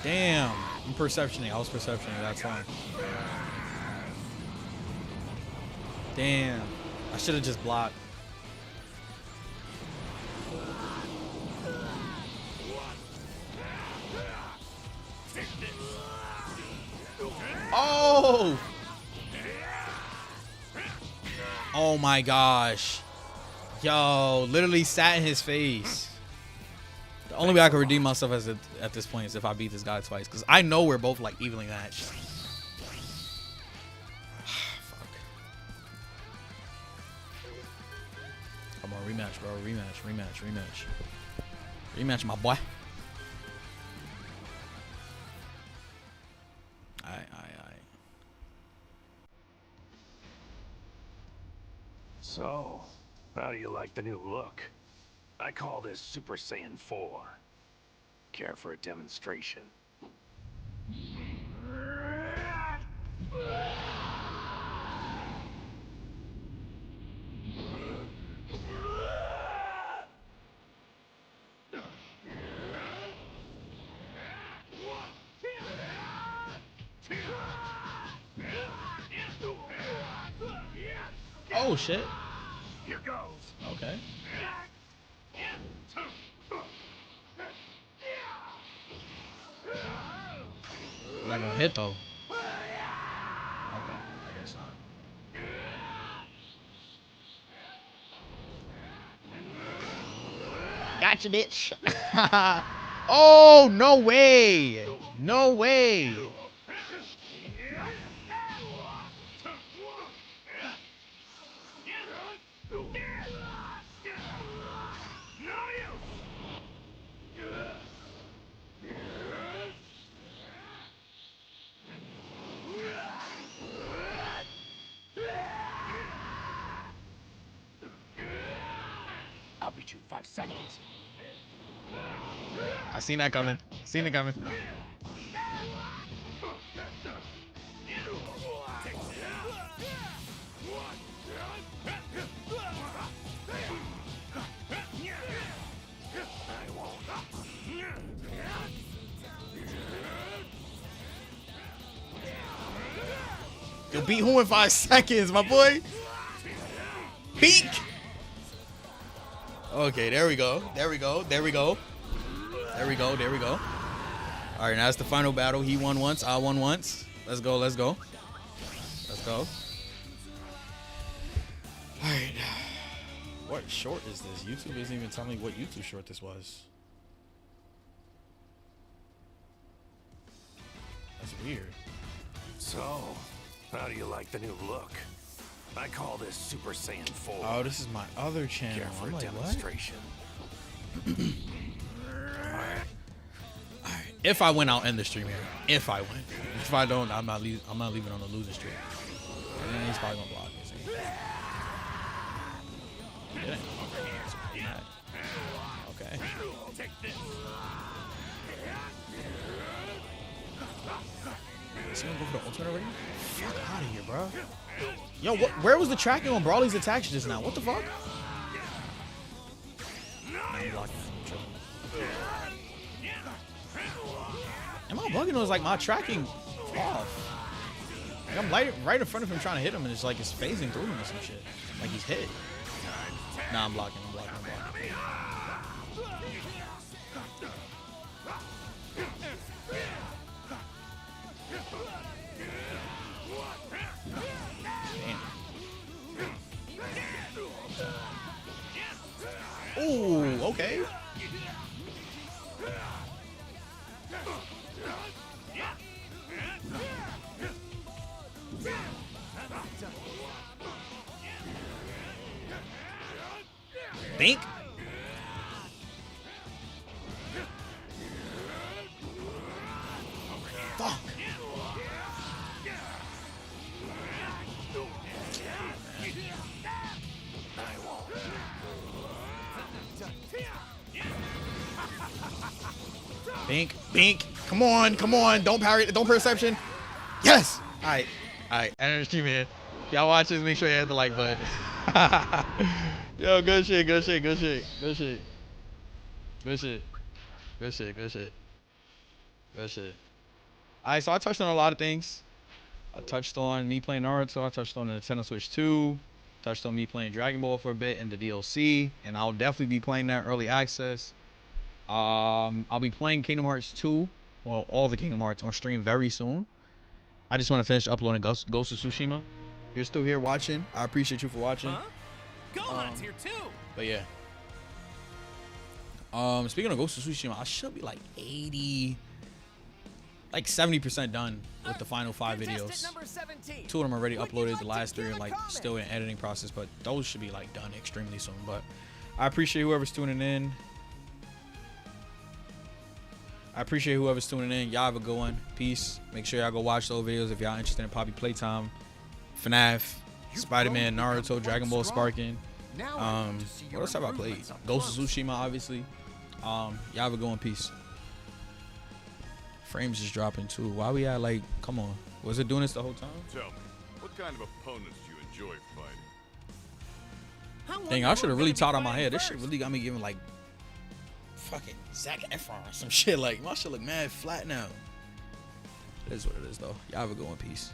Damn. I'm perceptioning. I was perceptioning that time. Damn. I should have just blocked. Oh! Oh my gosh. Yo, literally sat in his face. The only way I can redeem myself at this point is if I beat this guy twice. Because I know we're both like evenly matched. Fuck. Come on, rematch, bro. Rematch. Rematch, my boy. Alright. So, how do you like the new look? I call this Super Saiyan 4. Care for a demonstration? Oh shit. Here goes. Okay. Not gonna hit though. Okay, I guess not. Gotcha, bitch. Oh, no way. No way. I'll beat you in 5 seconds. I seen that coming. You'll beat who in 5 seconds, my boy? Peek! Okay, there we go. All right, now it's the final battle. He won once, I won once. Let's go. All right. What short is this? YouTube isn't even telling me what YouTube short this was. That's weird. So, how do you like the new look? I call this Super Saiyan 4. Oh, this is my other channel. Care for I'm a like, demonstration? Alright. If I win, I'll end the stream here. If I win. If I don't, I'm not leaving on the losing streak. And then he's probably gonna block me. So. Yeah. Okay. Is he gonna go for the ultimate already? Fuck out of here, bro. Yo, where was the tracking on Brawly's attacks just now? What the fuck? I'm blocking. Am I bugging or is like my tracking off? Like I'm right in front of him trying to hit him and it's like it's phasing through him or some shit. Like he's hit. Nah, I'm blocking. Ooh, okay. Bink. Fuck. Bink. Come on. Don't parry. Don't perception. Yes. All right. Energy, man. Y'all watch this, make sure you hit the like button. Yo, good shit. Alright, so I touched on a lot of things. I touched on me playing Naruto. I touched on the Nintendo Switch 2. Touched on me playing Dragon Ball for a bit and the DLC. And I'll definitely be playing that early access. I'll be playing Kingdom Hearts 2. Well, all the Kingdom Hearts on stream very soon. I just want to finish uploading Ghost of Tsushima. If you're still here watching, I appreciate you for watching. Huh? Gohan's here too. But yeah. Speaking of Ghost of Tsushima, I should be like 70% done with the final 5 videos. 2 of them already uploaded. The last 3 are like still in editing process, but those should be like done extremely soon. But I appreciate whoever's tuning in. Y'all have a good one. Peace. Make sure y'all go watch those videos if y'all interested in Poppy Playtime, FNAF, Spider-Man, Naruto, Dragon Ball Sparking. What else have I played? Ghost of Tsushima, obviously. Y'all have a good one. Peace. Frames is dropping too. Why we at like, come on. Was it doing this the whole time? Tell me, what kind of opponents do you enjoy fighting? Dang, I should have really taught on my head. This shit really got me giving like fucking Zac Efron or some shit. Like, my shit look mad flat now. It is what it is though. Y'all have a good one. Peace.